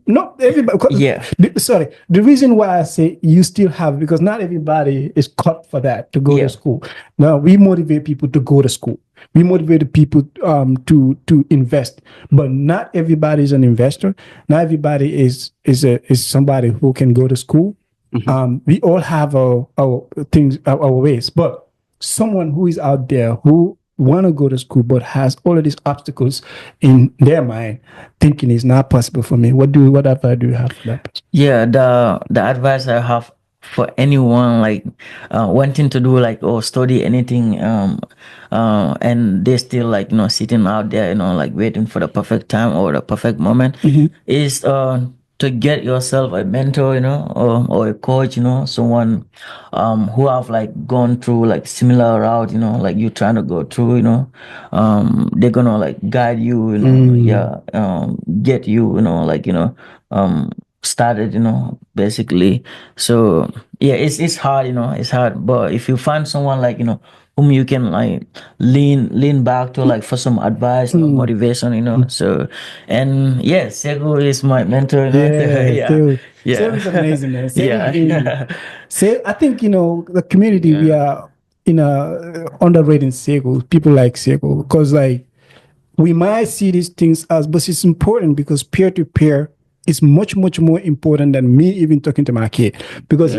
Not everybody. Yeah. The reason why I say you still have, because not everybody is cut for that to go to school. Now we motivate people to go to school. We motivate people to invest, but not everybody is an investor. Not everybody is somebody who can go to school. We all have our things, our ways, but someone who is out there who want to go to school but has all of these obstacles in their mind, thinking it's not possible for me. What advice do you have for that person? Yeah, the advice I have for anyone like wanting to do like or study anything and they still like sitting out there like waiting for the perfect time or the perfect moment is to get yourself a mentor or a coach, someone who have like gone through like similar route, like you trying to go through, they're gonna like guide you, get you, started, basically. So yeah, it's hard, it's hard, but if you find someone like whom you can like lean back to like for some advice, motivation, so and yeah, Sego is my mentor. Sego is amazing, man. I think the community we are in a underrating Sego. People like Sego because like we might see these things as, but it's important because peer to peer is much more important than me even talking to my kid. Because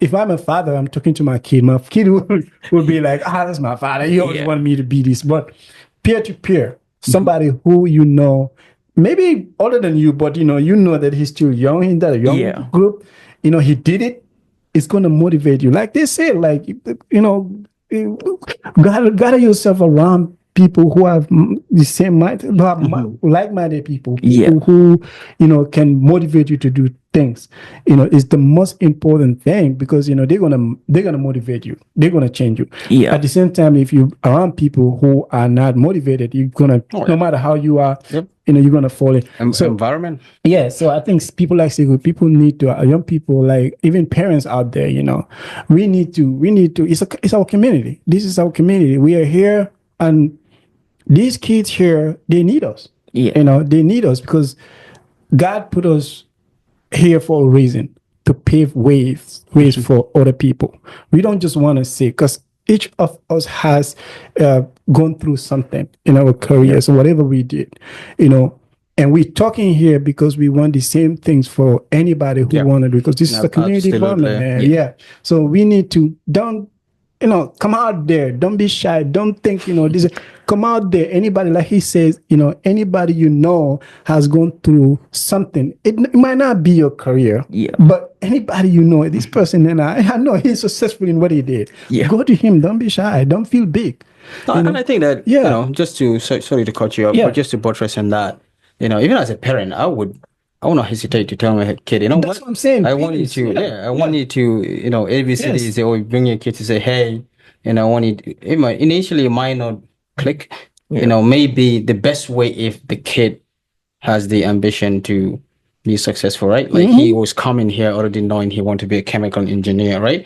if I'm a father, I'm talking to my kid will be like, that's my father. He always wanted me to be this. But peer to peer, somebody who maybe older than you, but you know that he's still young in that young group. He did it. It's going to motivate you. Like they say, like gather yourself around people who have the same mind, who have like-minded people who can motivate you to do things. Is the most important thing because they're gonna motivate you. They're gonna change you. At the same time, if you around people who are not motivated, you're gonna no matter how you are, you're gonna fall in. So environment. Yeah. So I think people like Sego, people need to young people, like even parents out there. We need to. It's our community. This is our community. We are here and. These kids here, they need us. They need us because God put us here for a reason, to pave ways for other people. We don't just want to say, because each of us has gone through something in our careers, or whatever we did, and we're talking here because we want the same things for anybody who want to do, because this is a community problem, man. So we need to, come out there. Don't be shy. Don't think, this. Come out there. Anybody, like he says, anybody has gone through something. It might not be your career, but anybody this person, and I know he's successful in what he did. Go to him. Don't be shy. Don't feel big. And I think that, just to, sorry to cut you off, but just to buttress on that, even as a parent, I would not hesitate to tell my kid, that's what I'm saying. I want you to, I want you to, ABCD say, or bring your kid to say, hey, I want you to, initially it might not click, maybe the best way if the kid has the ambition to be successful, right? Like he was coming here already knowing he wanted to be a chemical engineer, right?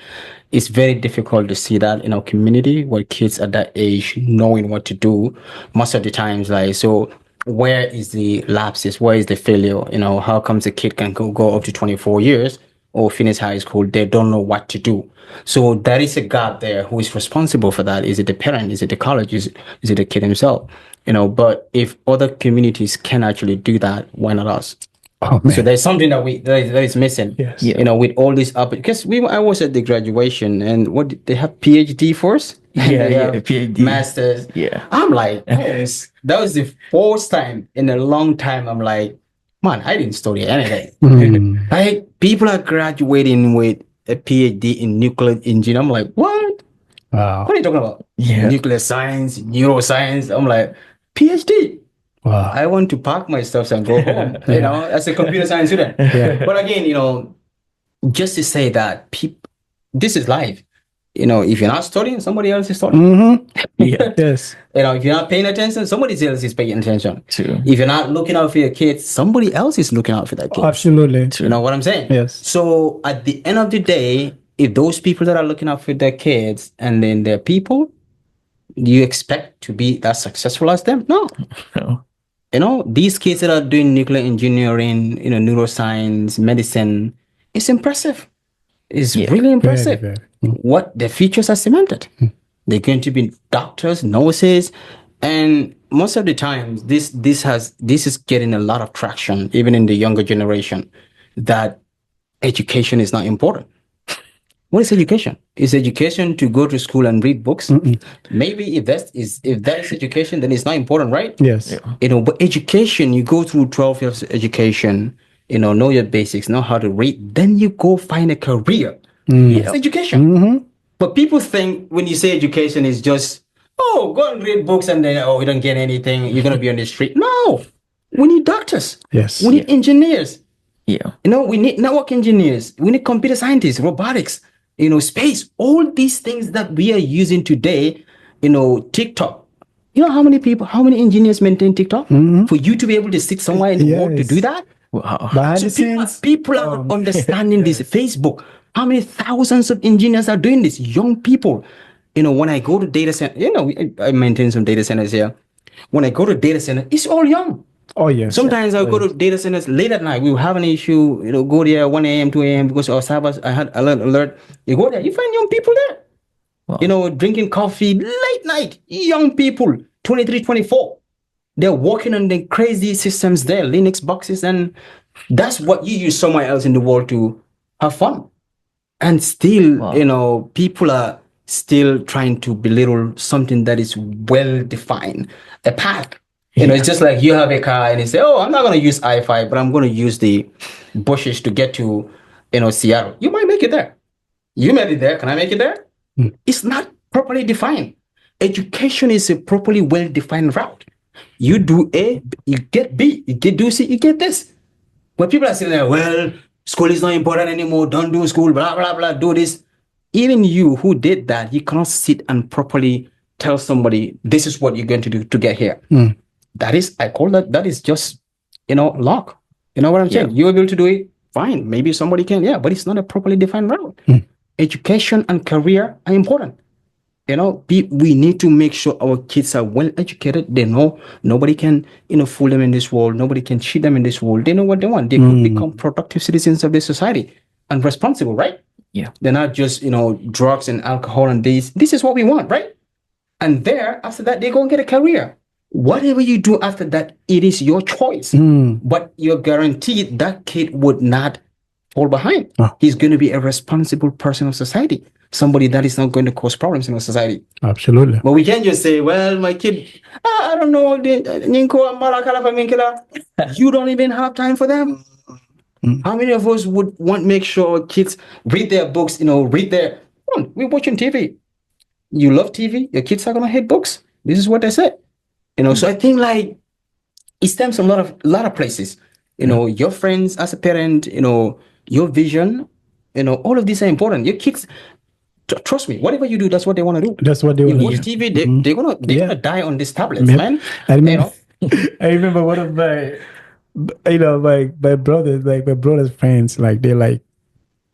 It's very difficult to see that in our community where kids at that age knowing what to do most of the times, like, so where is the lapses? Where is the failure? How comes a kid can go up to 24 years or finish high school? They don't know what to do. So there is a gap there. Who is responsible for that? Is it the parent? Is it the college? Is it the kid himself? But if other communities can actually do that, why not us? Oh, man. So there's something that is missing. Yes. With all this up, because I was at the graduation and what did they have PhD for us? PhD, masters. I'm like, yes, that was the first time in a long time. I'm like, man, I didn't study anything. Like people are graduating with a PhD in nuclear engineering. I'm like, what? Wow. What are you talking about? Nuclear science, neuroscience. I'm like, PhD. Wow. I want to pack my stuff and go home, as a computer science student. But again, just to say that this is life. You know, if you're not studying, somebody else is studying. Yeah. Yes. You know, if you're not paying attention, somebody else is paying attention. True. If you're not looking out for your kids, somebody else is looking out for their kids. Absolutely. You know what I'm saying? Yes. So at the end of the day, if those people that are looking out for their kids and then their people, do you expect to be as successful as them? No. No. You know, these kids that are doing nuclear engineering, you know, neuroscience, medicine, it's impressive. It's really impressive. very. What their futures are cemented. They're going to be doctors, nurses, and most of the times this is getting a lot of traction, even in the younger generation, that education is not important. What is education? Is education to go to school and read books? Maybe if that is education, then it's not important, right? Yes. You know, but education, you go through 12 years of education, you know your basics, know how to read, then you go find a career. It's education. But people think when you say education is just, oh, go and read books and then, oh, you don't get anything, you're going to be on the street. No, we need doctors. Yes. We need engineers. Yeah. You know, we need network engineers. We need computer scientists, robotics, you know, space, all these things that we are using today, you know, TikTok. You know how many engineers maintain TikTok? For you to be able to sit somewhere in the world to do that? Wow. Behind the So scenes. people are not understanding this. Facebook, how many thousands of engineers are doing this? Young people. You know, when I go to data center, you know, I maintain some data centers here. When I go to data center, it's all young. Oh, yes. Sometimes I'll go to data centers late at night. We will have an issue, you know, go there 1 a.m., 2 a.m. because our servers, I had alert. You go there, you find young people there. Wow. You know, drinking coffee late night. Young people, 23, 24. They're working on the crazy systems there, Linux boxes, and that's what you use somewhere else in the world to have fun. And still, you know, people are still trying to belittle something that is well defined, a path. You know, it's just like you have a car and you say, oh, I'm not going to use I-5, but I'm going to use the bushes to get to, you know, Seattle. You might make it there. You made it there. Can I make it there? It's not properly defined. Education is a properly well-defined route. You do A, you get B, you do C, you get this. When people are sitting there, well, school is not important anymore, don't do school, blah, blah, blah, do this. Even you who did that, you cannot sit and properly tell somebody, this is what you're going to do to get here. That is, I call that is just, you know, luck. You know what I'm saying? You're able to do it, fine. Maybe somebody can, but it's not a properly defined route. Education and career are important. You know, we need to make sure our kids are well educated. They know nobody can, you know, fool them in this world. Nobody can cheat them in this world. They know what they want. They could become productive citizens of this society and responsible, right? Yeah. They're not just, you know, drugs and alcohol and this. This is what we want, right? And there, after that, they go and get a career. Whatever you do after that, it is your choice. But you're guaranteed that kid would not fall behind. He's going to be a responsible person of society. Somebody that is not going to cause problems in our society. Absolutely. But we can't just say, well, my kid, I don't know, you don't even have time for them. How many of us would want to make sure kids read their books, you know, we're watching TV. You love TV, your kids are going to hate books. This is what they said. You know, so I think like it stems from a lot of places. You know, your friends as a parent, you know, your vision, you know, all of these are important. Your kids, trust me, whatever you do, that's what they want to do. That's what they You want watch to do. TV, they're gonna die on these tablets, man. I remember, You know? I remember one of my, you know, my brother's friends, like they're like,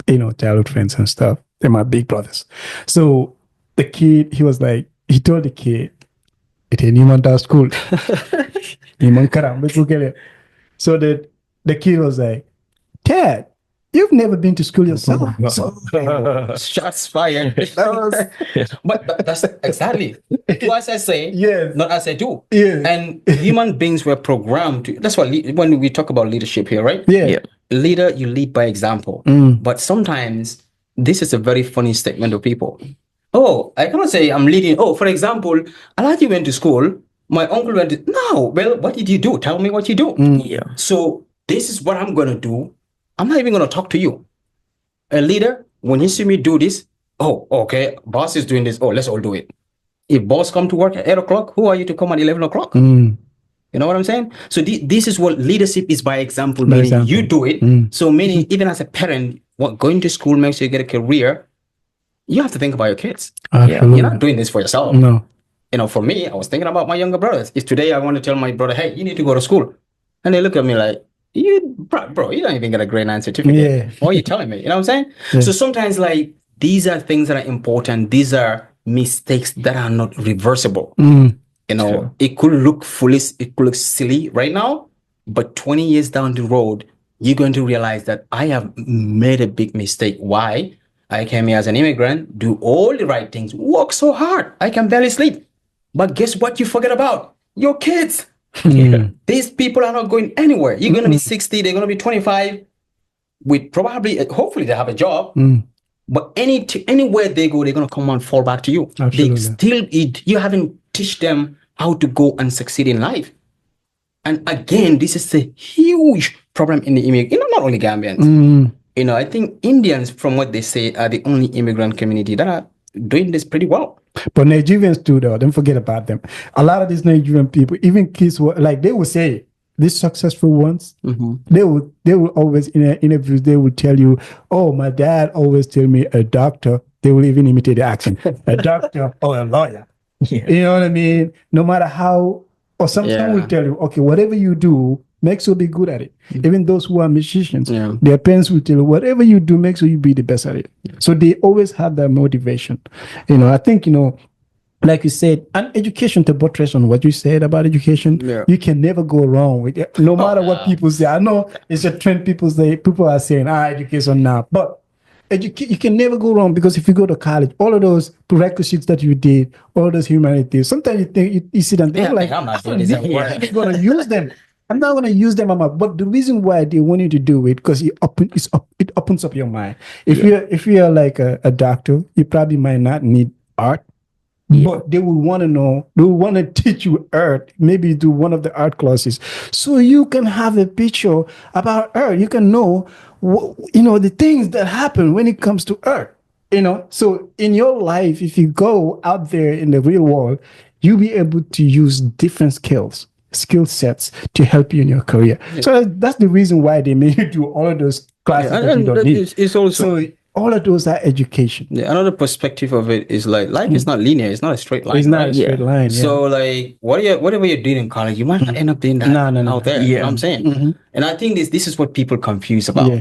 you know, childhood friends and stuff. They're my big brothers. So the kid, he told the kid, it ain't even to school. So the kid was like, Dad, you've never been to school yourself. Shots fired. But that's exactly. Do as I say, not as I do. And human beings were programmed to. That's why when we talk about leadership here, right? Leader, you lead by example. But sometimes this is a very funny statement of people. Oh, I cannot say I'm leading. Oh, for example, Alaji went to school. My uncle went to. No, well, what did you do? Tell me what you do. So this is what I'm going to do. I'm not even going to talk to you. A leader, when you see me do this, oh, okay, boss is doing this. Oh, let's all do it. If boss come to work at 8 o'clock, who are you to come at 11 o'clock? You know what I'm saying? So this is what leadership is by example, meaning you do it. So meaning even as a parent, going to school makes you get a career. you have to think about your kids. Absolutely. You're not doing this for yourself. No. For me, I was thinking about my younger brothers. If today I want to tell my brother, hey, you need to go to school, and they look at me like, bro, you don't even get a grade 9 certificate. Yeah. What are you telling me? You know what I'm saying? Yeah. So sometimes, like, these are things that are important. These are mistakes that are not reversible. It could look foolish, it could look silly right now, but 20 years down the road, you're going to realize that I have made a big mistake. Why? I came here as an immigrant, do all the right things, work so hard, I can barely sleep. But guess what you forget about? Your kids. These people are not going anywhere. You're going to be 60, they're going to be 25, with probably, hopefully they have a job. But anywhere they go, they're going to come and fall back to you. Absolutely. You haven't teach them how to go and succeed in life. And again, this is a huge problem in the immigrant, not only Gambians. I think Indians, from what they say, are the only immigrant community that are doing this pretty well. But Nigerians too, though. Don't forget about them. A lot of these Nigerian people, even kids, they will say, these successful ones, they will always, in interviews, they will tell you, oh, my dad always tell me a doctor. They will even imitate the accent. A doctor or a lawyer. You know what I mean? No matter how, or sometimes will tell you, okay, whatever you do, make sure be good at it. Even those who are musicians, their parents will tell you, whatever you do, make sure you be the best at it. So they always have that motivation. I think, like you said, and education, to buttress on what you said about education, you can never go wrong with it. No matter what people say. I know it's a trend people are saying, education now. But you can never go wrong, because if you go to college, all of those prerequisites that you did, all those humanities, sometimes you think, you sit and think, I'm not doing this anymore. I'm going to use them. I'm not going to use them, but the reason why they want you to do it, because it opens up your mind. If you're like a doctor, you probably might not need art. But they will want to know, they will want to teach you art, maybe do one of the art classes, so you can have a picture about art. You can know, the things that happen when it comes to art, So in your life, if you go out there in the real world, you'll be able to use different skill sets to help you in your career. So that's the reason why they made you do all of those classes that you don't need. It's also... all of those are education. Another perspective of it is like life is not linear. It's not a straight line. It's not a straight line. So like whatever you're doing in college, you might not end up doing that out there. You know what I'm saying? And I think this is what people confuse about,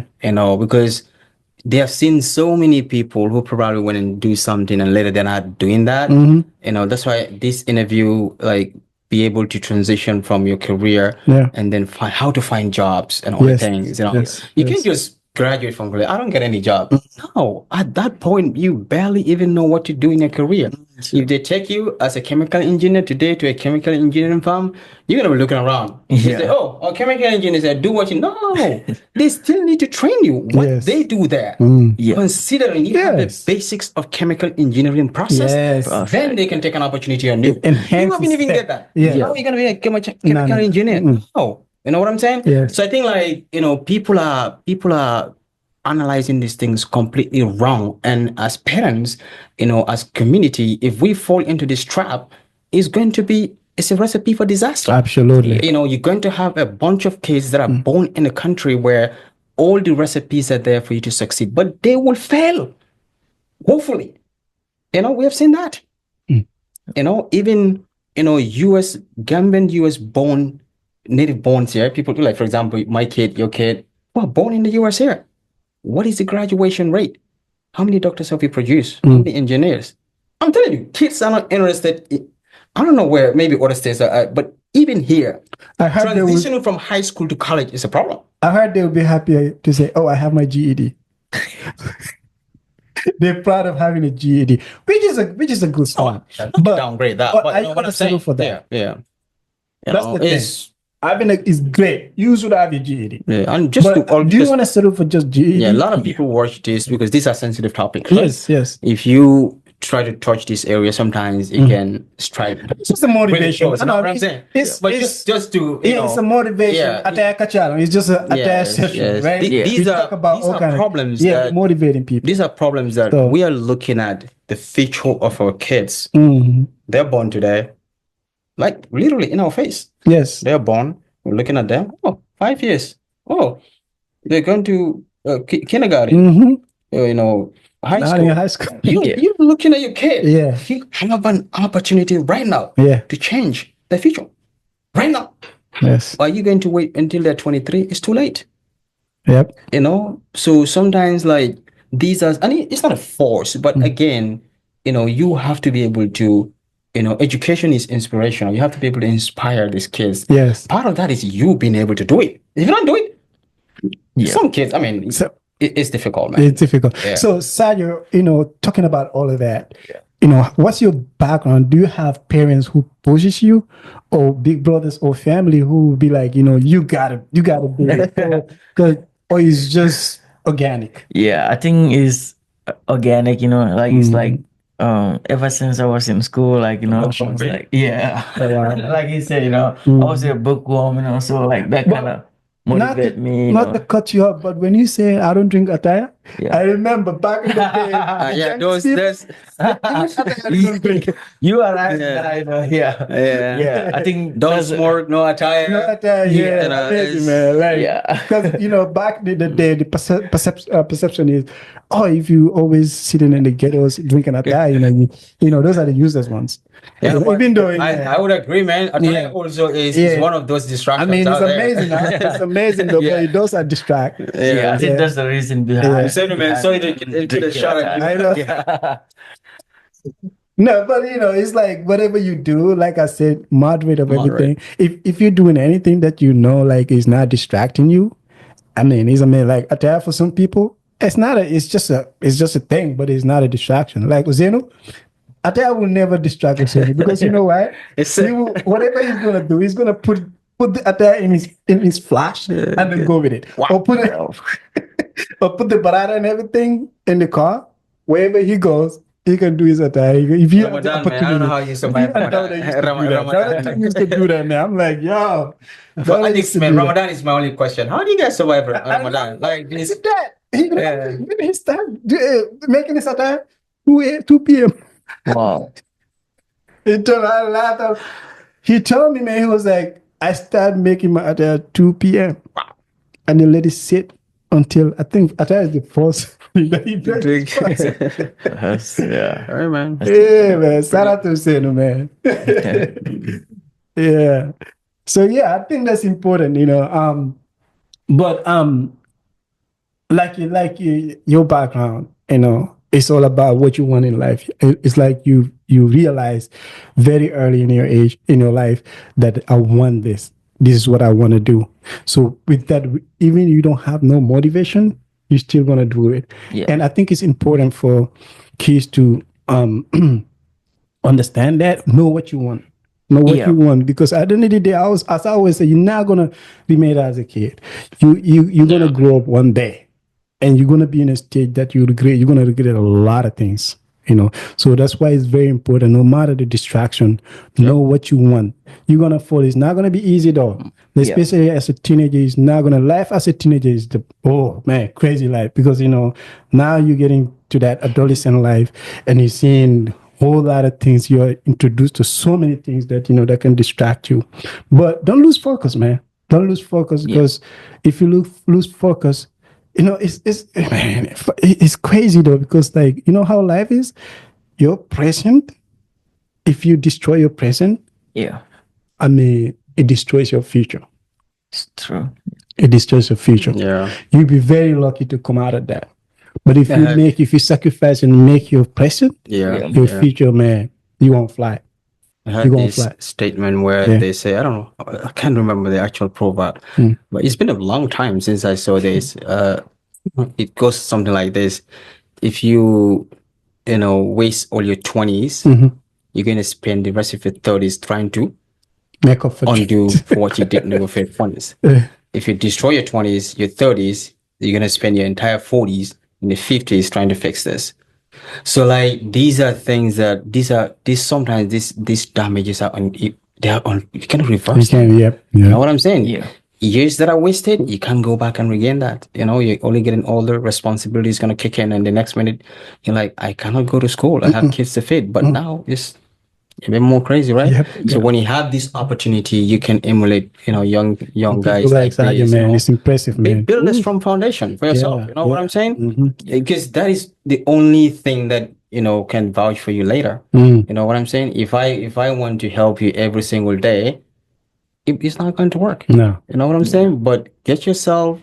because they have seen so many people who probably went and do something and later they're not doing that. That's why this interview, like, be able to transition from your career and then find how to find jobs and all the things. You can't just graduate from college. I don't get any job. No, at that point, you barely even know what to do in your career. If they take you as a chemical engineer today to a chemical engineering firm, you're going to be looking around. You say, a chemical engineer said, do what you know. No, they still need to train you. What they do there, considering you have the basics of chemical engineering process, then they can take an opportunity on you. You haven't even get that. How are you going to be a chemical engineer? No. You know what I'm saying? So I think, like, people are analyzing these things completely wrong. And as parents, as community, if we fall into this trap, it's a recipe for disaster. Absolutely. You're going to have a bunch of kids that are born in a country where all the recipes are there for you to succeed, but they will fail. Hopefully. We have seen that. Even, Gambian US born, native born here, people do, like, for example, my kid, your kid, well, born in the US here. What is the graduation rate? How many doctors have we produced? How many engineers? I'm telling you, kids are not interested. I don't know where, maybe other states are, but even here, transitioning from high school to college is a problem. I heard they would be happy to say, oh, I have my GED. They're proud of having a GED, which is a good start. But downgrade that. But I want to settle for that. Yeah. That's the thing. It's great. You should have your GED. And do you want to settle for just GED? Yeah, a lot of people watch this because these are sensitive topics. Right? Yes. If you try to touch this area, sometimes it can strike. It's just a motivation. Really, what I'm saying. It's just to it's a motivation. It's just a session, right? These are problems. Motivating people. These are problems that we are looking at the future of our kids. They're born today, like literally in our face. Yes, they're born. We're looking at them. 5 years. They're going to kindergarten. high Not school. in high school. You're looking at your kid. Yeah. You have an opportunity right now Yeah. to change the future. Right now. Yes. Are you going to wait until they're 23? It's too late. Yep. So sometimes like these are, and it's not a force, but again, you have to be able to, education is inspirational. You have to be able to inspire these kids. Yes. Part of that is you being able to do it. If you don't do it, some kids, I mean, it's difficult, man. It's difficult. Yeah. So, Sarjo, talking about all of that, what's your background? Do you have parents who pushes you, or big brothers or family who will be like, you gotta do it, or it's just organic? Yeah, I think it's organic, like it's like ever since I was in school, like I was like, like you said, I was a bookworm, so like that kind of motivate me. Not to cut you up, but when you say I don't drink attire, I remember back in the day. You are right. Yeah. I think don't smoke, no attire. No attire, amazing, man. Because back in the day, the perception is, if you always sitting in the ghettos drinking attire, those are the useless ones. Yeah, even though I would agree, man. Attire also is one of those distractions. I mean, it's amazing. It's amazing, though. But those are distract. I think that's the reason behind. Sorry to get into the shot. I know. No, but it's like whatever you do, like I said, moderate of everything. If you're doing anything that like is not distracting you, like attire for some people, it's just a thing, but it's not a distraction. Like Zeno, attire will never distract Zeno because you know why? Whatever he's gonna do, he's gonna put the attire in his flash and then go with it. Wow. Or put the barada and everything in the car. Wherever he goes, he can do his attire. If you have the opportunity, I don't know how you survive Ramadan used to do that, man. I'm like, yo. Ramadan is my only question. How do you guys survive Ramadan? Like this? He started making his attire 2 p.m. Wow. He told me, man, he was like, I started making my attire 2 p.m. Wow. And then let it sit until I think attire is the first thing that he drinks. All right, man. Yeah, man. Shout out to Senu, man. Yeah. So I think that's important, But like your background, it's all about what you want in life. It's like you realize very early in your life that I want this. This is what I want to do. So with that, even you don't have no motivation, you're still gonna do it. Yeah. And I think it's important for kids to understand that, know what you want. You want, because at the end of the day, as I always say, you're not gonna be made as a kid. You're gonna grow up one day, and you're gonna be in a stage that you regret. You're gonna regret a lot of things, So that's why it's very important. No matter the distraction, know what you want. You're gonna fall. It's not gonna be easy though. Especially as a teenager, it's not gonna. Life as a teenager is crazy life, because now you're getting to that adolescent life, and you're seeing whole lot of things. You are introduced to so many things that that can distract you. But don't lose focus, man. Don't lose focus, because if you lose focus, it's crazy though, because like how life is. Your present, if you destroy your present, it destroys your future. It's true. It destroys your future. Yeah, you'll be very lucky to come out of that. But if you sacrifice and make your present, your future, man, you won't fly. I heard this statement where they say, I don't know, I can't remember the actual proverb, but it's been a long time since I saw this. It goes something like this: if you waste all your 20s, you're going to spend the rest of your 30s trying to make up for what you didn't do with your 20s. If you destroy your 20s, your 30s, you're going to spend your entire 40s in the 50s trying to fix this. So like these are things that sometimes these damages are you cannot reverse them. You know what I'm saying? Yeah. Years that are wasted, you can't go back and regain that. You're only getting older, responsibility is gonna kick in, and the next minute you're like, I cannot go to school, I have kids to feed. But now it's a bit more crazy, right? Yep. So when you have this opportunity, you can emulate, young People guys like Sarjo, this, man, it's impressive, man. build a Ooh. strong foundation for yourself. Yeah, You know what yeah. I'm saying? Mhm. Because that is the only thing that can vouch for you later. Mm. You know what I'm saying? If I want to help you every single day, it's not going to work. No. You know what I'm saying? But get yourself,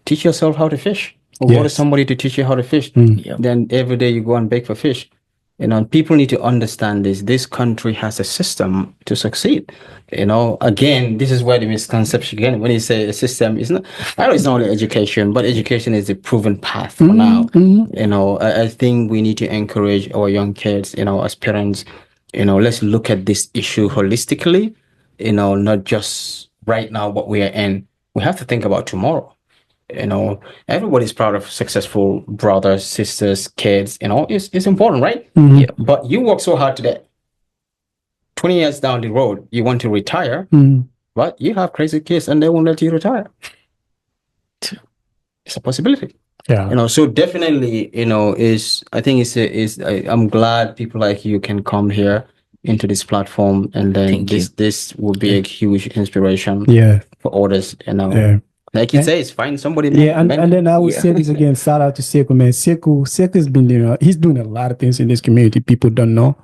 teach yourself how to fish, or go to Yes. somebody to teach you how to fish. Yeah. Then every day you go and bake for fish. People need to understand this. This country has a system to succeed. Again, this is where the misconception again. When you say a system, it's not. I know it's not only education, but education is a proven path for now. I think we need to encourage our young kids. As parents, let's look at this issue holistically. Not just right now what we are in. We have to think about tomorrow. Everybody's proud of successful brothers, sisters, kids. It's important, right? Mhm. Yeah. But you work so hard today. 20 years down the road, you want to retire, Mhm. but you have crazy kids and they won't let you retire. It's a possibility. Yeah. So definitely, I think I'm glad people like you can come here into this platform, and then Thank you. this will be a huge inspiration Yeah. for others. Yeah. Like you Yeah. say, it's find somebody. Yeah, and then I would Yeah. say this again. Shout out to Sekou, man. Sekou's been doing. He's doing a lot of things in this community. People don't know,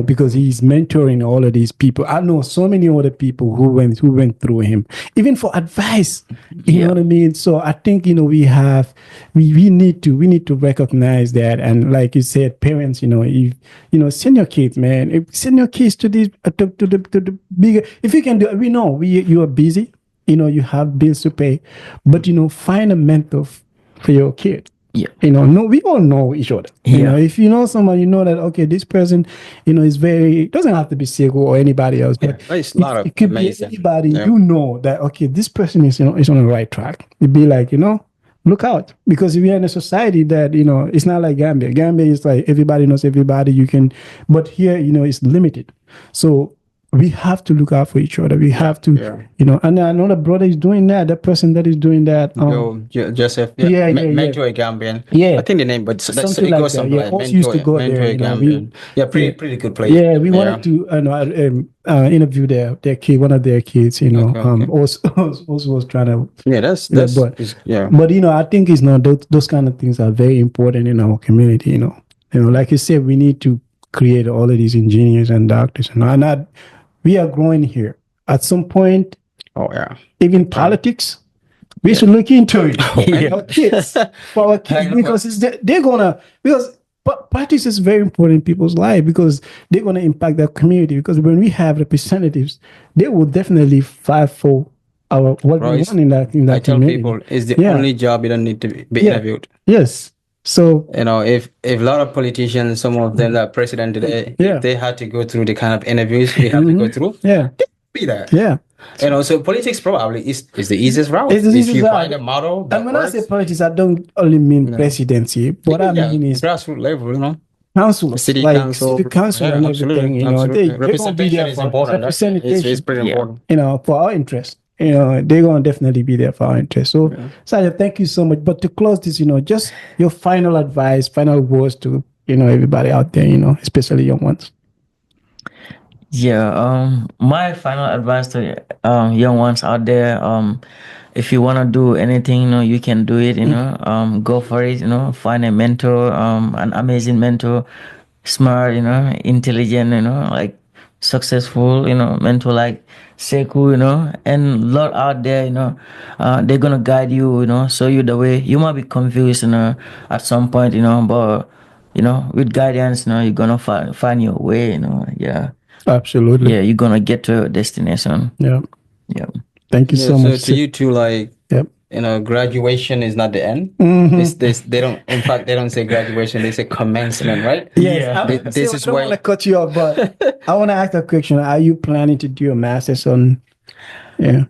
because he's mentoring all of these people. I know so many other people who went through him, even for advice. You know what I mean? So I think we need to recognize that, and like you said, parents, if send your kids, man. Send your kids to the bigger. If you can do, we know you are busy. You have bills to pay, but find a mentor for your kid. Yeah. No, we all know each other. Yeah. If you know someone, you know that okay, this person, is very. It doesn't have to be Sekou or anybody else, but It's a lot of it could amazing. be anybody. Yeah. You know that okay, this person is is on the right track. You'd be like look out, because we are in a society that it's not like Gambia. Gambia is like everybody knows everybody. You can, but here it's limited. So we have to look out for each other. We have to, and I know the brother is doing that. The person that is doing that. Joseph. Mentor a Gambian. Yeah. I think the name, but that's Something it like goes that. something Yeah, like also used to go mentor there. a Gambian. Pretty good place. Yeah, we wanted to interview their kid, one of their kids. Okay. Also was trying to. Yeah, that's but I think those kind of things are very important in our community. Like you said, we need to create all of these engineers and doctors, and we are growing here. At some point, even politics, we should look into it. For our kids, because they're gonna politics is very important in people's life, because they're gonna impact their community. Because when we have representatives, they will definitely fight for what we want in that I tell community. people, it's the only job you don't need to be interviewed. Yes. So if a lot of politicians, some of them are president today, if they had to go through the kind of interviews we have to go through, be there. Yeah. So politics probably is the easiest route. It's the if easiest you route. find a model that And when works, I say politics, I don't only mean presidency. What I mean is grassroots level, council, city like council, city council and everything. They're gonna be there is for important. representation. It's pretty important. For our interest. They're gonna definitely be there for our interest. So, Sarjo, thank you so much. But to close this, just your final advice, final words to everybody out there, especially young ones. Yeah, my final advice to young ones out there, if you want to do anything, you can do it, go for it, find a mentor, an amazing mentor, smart, intelligent, like successful, mentor like Sekou, and lot out there, they're gonna guide you, show you the way. You might be confused, at some point, but with guidance, you're gonna find your way, Absolutely. Yeah, you're gonna get to your destination. Yeah. Thank you so much. So to you too, like, graduation is not the end. They don't. In fact, they don't say graduation. They say commencement, right? This is I don't where. want to cut you off, but I want to ask a question. Are you planning to do a master's on? Yeah.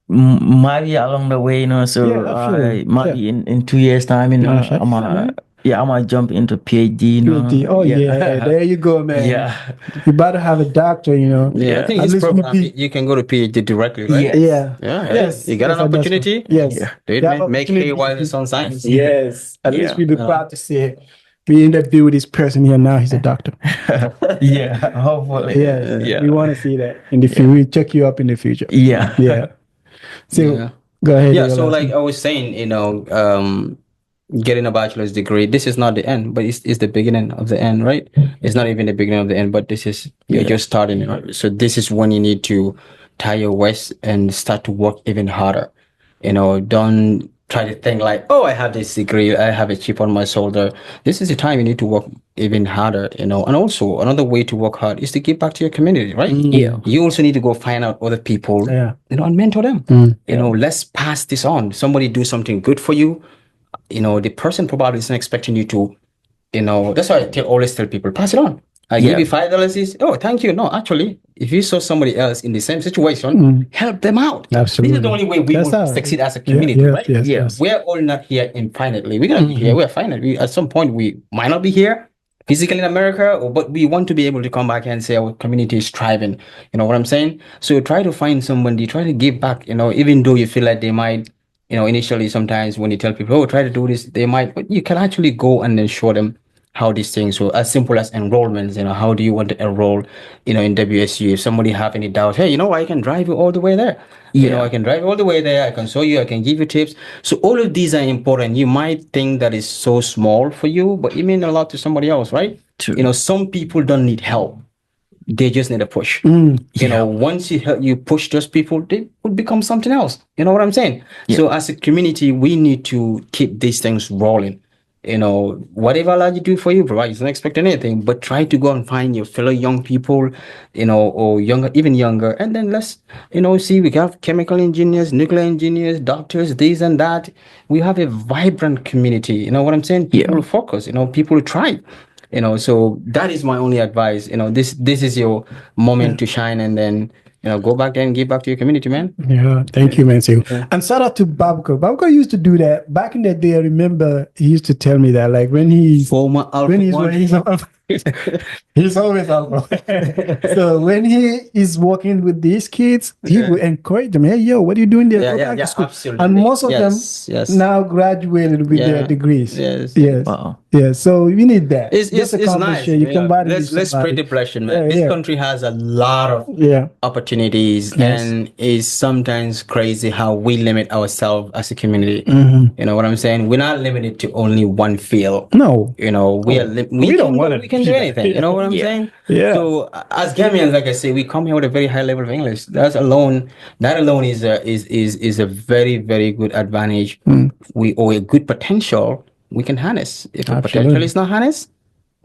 Maybe along the way, so might be in 2 years time, I might jump into PhD. PhD. Oh yeah, there you go, man. Yeah, you better have a doctor, I think it's program. You can go to PhD directly, right? Yes. You got an opportunity. Yes. Do it, man. Make hay while the sun shines. Yes. At least we be proud to say we interview this person here now. He's a doctor. Yeah, hopefully. Yeah, Yeah. we want to see that in the future. We'll check you up in the future. Yeah. Yeah. So Yeah. go ahead. Yeah, your so last like one. I was saying, getting a bachelor's degree, this is not the end, but it's the beginning of the end, right? It's not even the beginning of the end, but this is you're just starting, right? So this is when you need to tie your waist and start to work even harder. Don't try to think like, oh, I have this degree, I have a chip on my shoulder. This is the time you need to work even harder. And also another way to work hard is to give back to your community, right? Yeah. You also need to go find out other people, Yeah. and mentor them. Let's pass this on. Somebody do something good for you. The person probably isn't expecting you to, that's why always tell people, pass it on. I give you $5. Oh, thank you. No, actually, if you saw somebody else in the same situation, help them out. Absolutely. This is the only way we That's will how- succeed as a Yeah, community, yes, right? yes, yes. We're all not here infinitely. We're gonna be here. We're finite. At some point, we might not be here physically in America, but we want to be able to come back and say our community is thriving. You know what I'm saying? So try to find somebody, try to give back. Even though you feel like they might. Initially, sometimes when you tell people, "Oh, try to do this," they might, but you can actually go and then show them how these things. So as simple as enrollments, how do you want to enroll, in WSU? If somebody have any doubt, hey, I can drive you all the way there. I can drive you all the way there. I can show you. I can give you tips. So all of these are important. You might think that is so small for you, but it means a lot to somebody else, right? True. Some people don't need help. They just need a push. Once you push those people, they would become something else. You know what I'm saying? So as a community, we need to keep these things rolling. Whatever Allah you do for you, provide. He's not expecting anything, but try to go and find your fellow young people, or younger, even younger, and then let's, see, we have chemical engineers, nuclear engineers, doctors, this and that. We have a vibrant community. You know what I'm saying? People focus. People try. So that is my only advice. This is your moment to shine, and then go back there and give back to your community, man. Yeah, thank you, man. So, and shout out to Babko. Babko used to do that back in the day. I remember he used to tell me that, like when he's Former Alpha when he's, One. he's always alpha. So when he is working with these kids, he will encourage them. Hey, yo, what are you doing there? Go back to school. Absolutely. And most of them now graduated with their degrees. Yes. Wow. Yeah. So we need that. It's Just nice. accomplishing. You come back and Let's do spread somebody. depression, man. Yeah, This country has a lot of opportunities, Yes. and it's sometimes crazy how we limit ourselves as a community. You know what I'm saying? We're not limited to only one field. No. We are. We don't wanna We can do do that. anything. You know what I'm saying? Yeah. So as Gambians, like I say, we come here with a very high level of English. That alone is a very, very good advantage. We owe a good potential. We can harness. If the potential is not harnessed,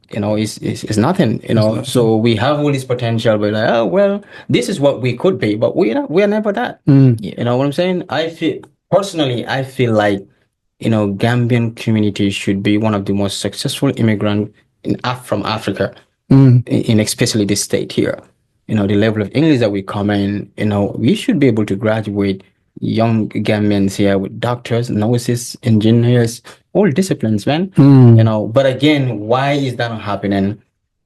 it's nothing. So we have all this potential. We're like, oh well, this is what we could be, but we are never that. You know what I'm saying? I feel like Gambian community should be one of the most successful immigrant from Africa, in especially this state here. The level of English that we come in, we should be able to graduate young Gambians here with doctors, nurses, engineers, all disciplines, man. But again, why is that not happening?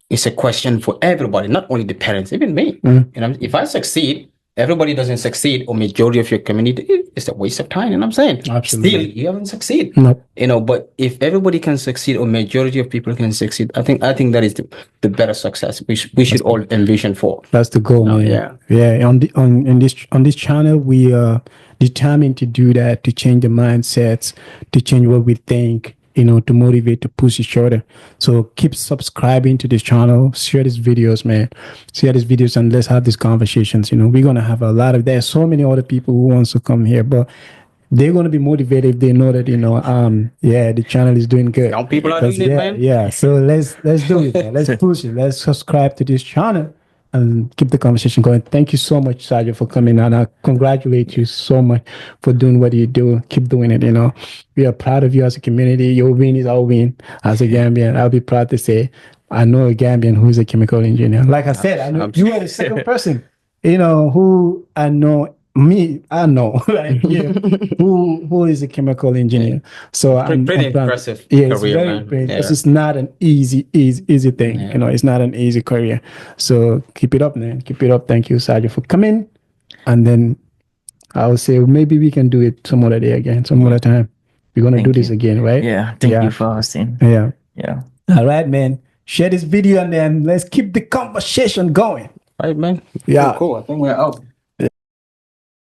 It's a question for everybody, not only the parents, even me. If I succeed, everybody doesn't succeed, or majority of your community, it's a waste of time. And I'm saying, Absolutely. still, you haven't succeeded. Nope. But if everybody can succeed, or majority of people can succeed, I think that is the better success we should all envision for. That's the goal, man. Yeah. On this channel, we are determined to do that, to change the mindsets, to change what we think, to motivate, to push each other. So keep subscribing to this channel, share these videos, man. Share these videos, and let's have these conversations. We're gonna have a lot of. There's so many other people who wants to come here, but they're gonna be motivated if they know that the channel is doing good. Young people are doing it, man. Yeah. So let's do it, man. Let's push it. Let's subscribe to this channel and keep the conversation going. Thank you so much, Sarjo, for coming on. I congratulate you so much for doing what you do. Keep doing it. We are proud of you as a community. Your win is our win as a Gambian. I'll be proud to say I know a Gambian who's a chemical engineer. Like I said, I know you are the second person, who I know. I know like, who is a chemical engineer. So I'm pretty proud. impressive Yeah, it's career, very man. great. Yeah. It's not an easy thing. It's not an easy career. So keep it up, man. Keep it up. Thank you, Sarjo, for coming. And then I would say maybe we can do it some other day again, some other time. We're gonna do this again, right? Yeah. Thank you for hosting. Yeah. Yeah. All right, man. Share this video and then let's keep the conversation going. Right, man. Yeah. Cool. I think we're out.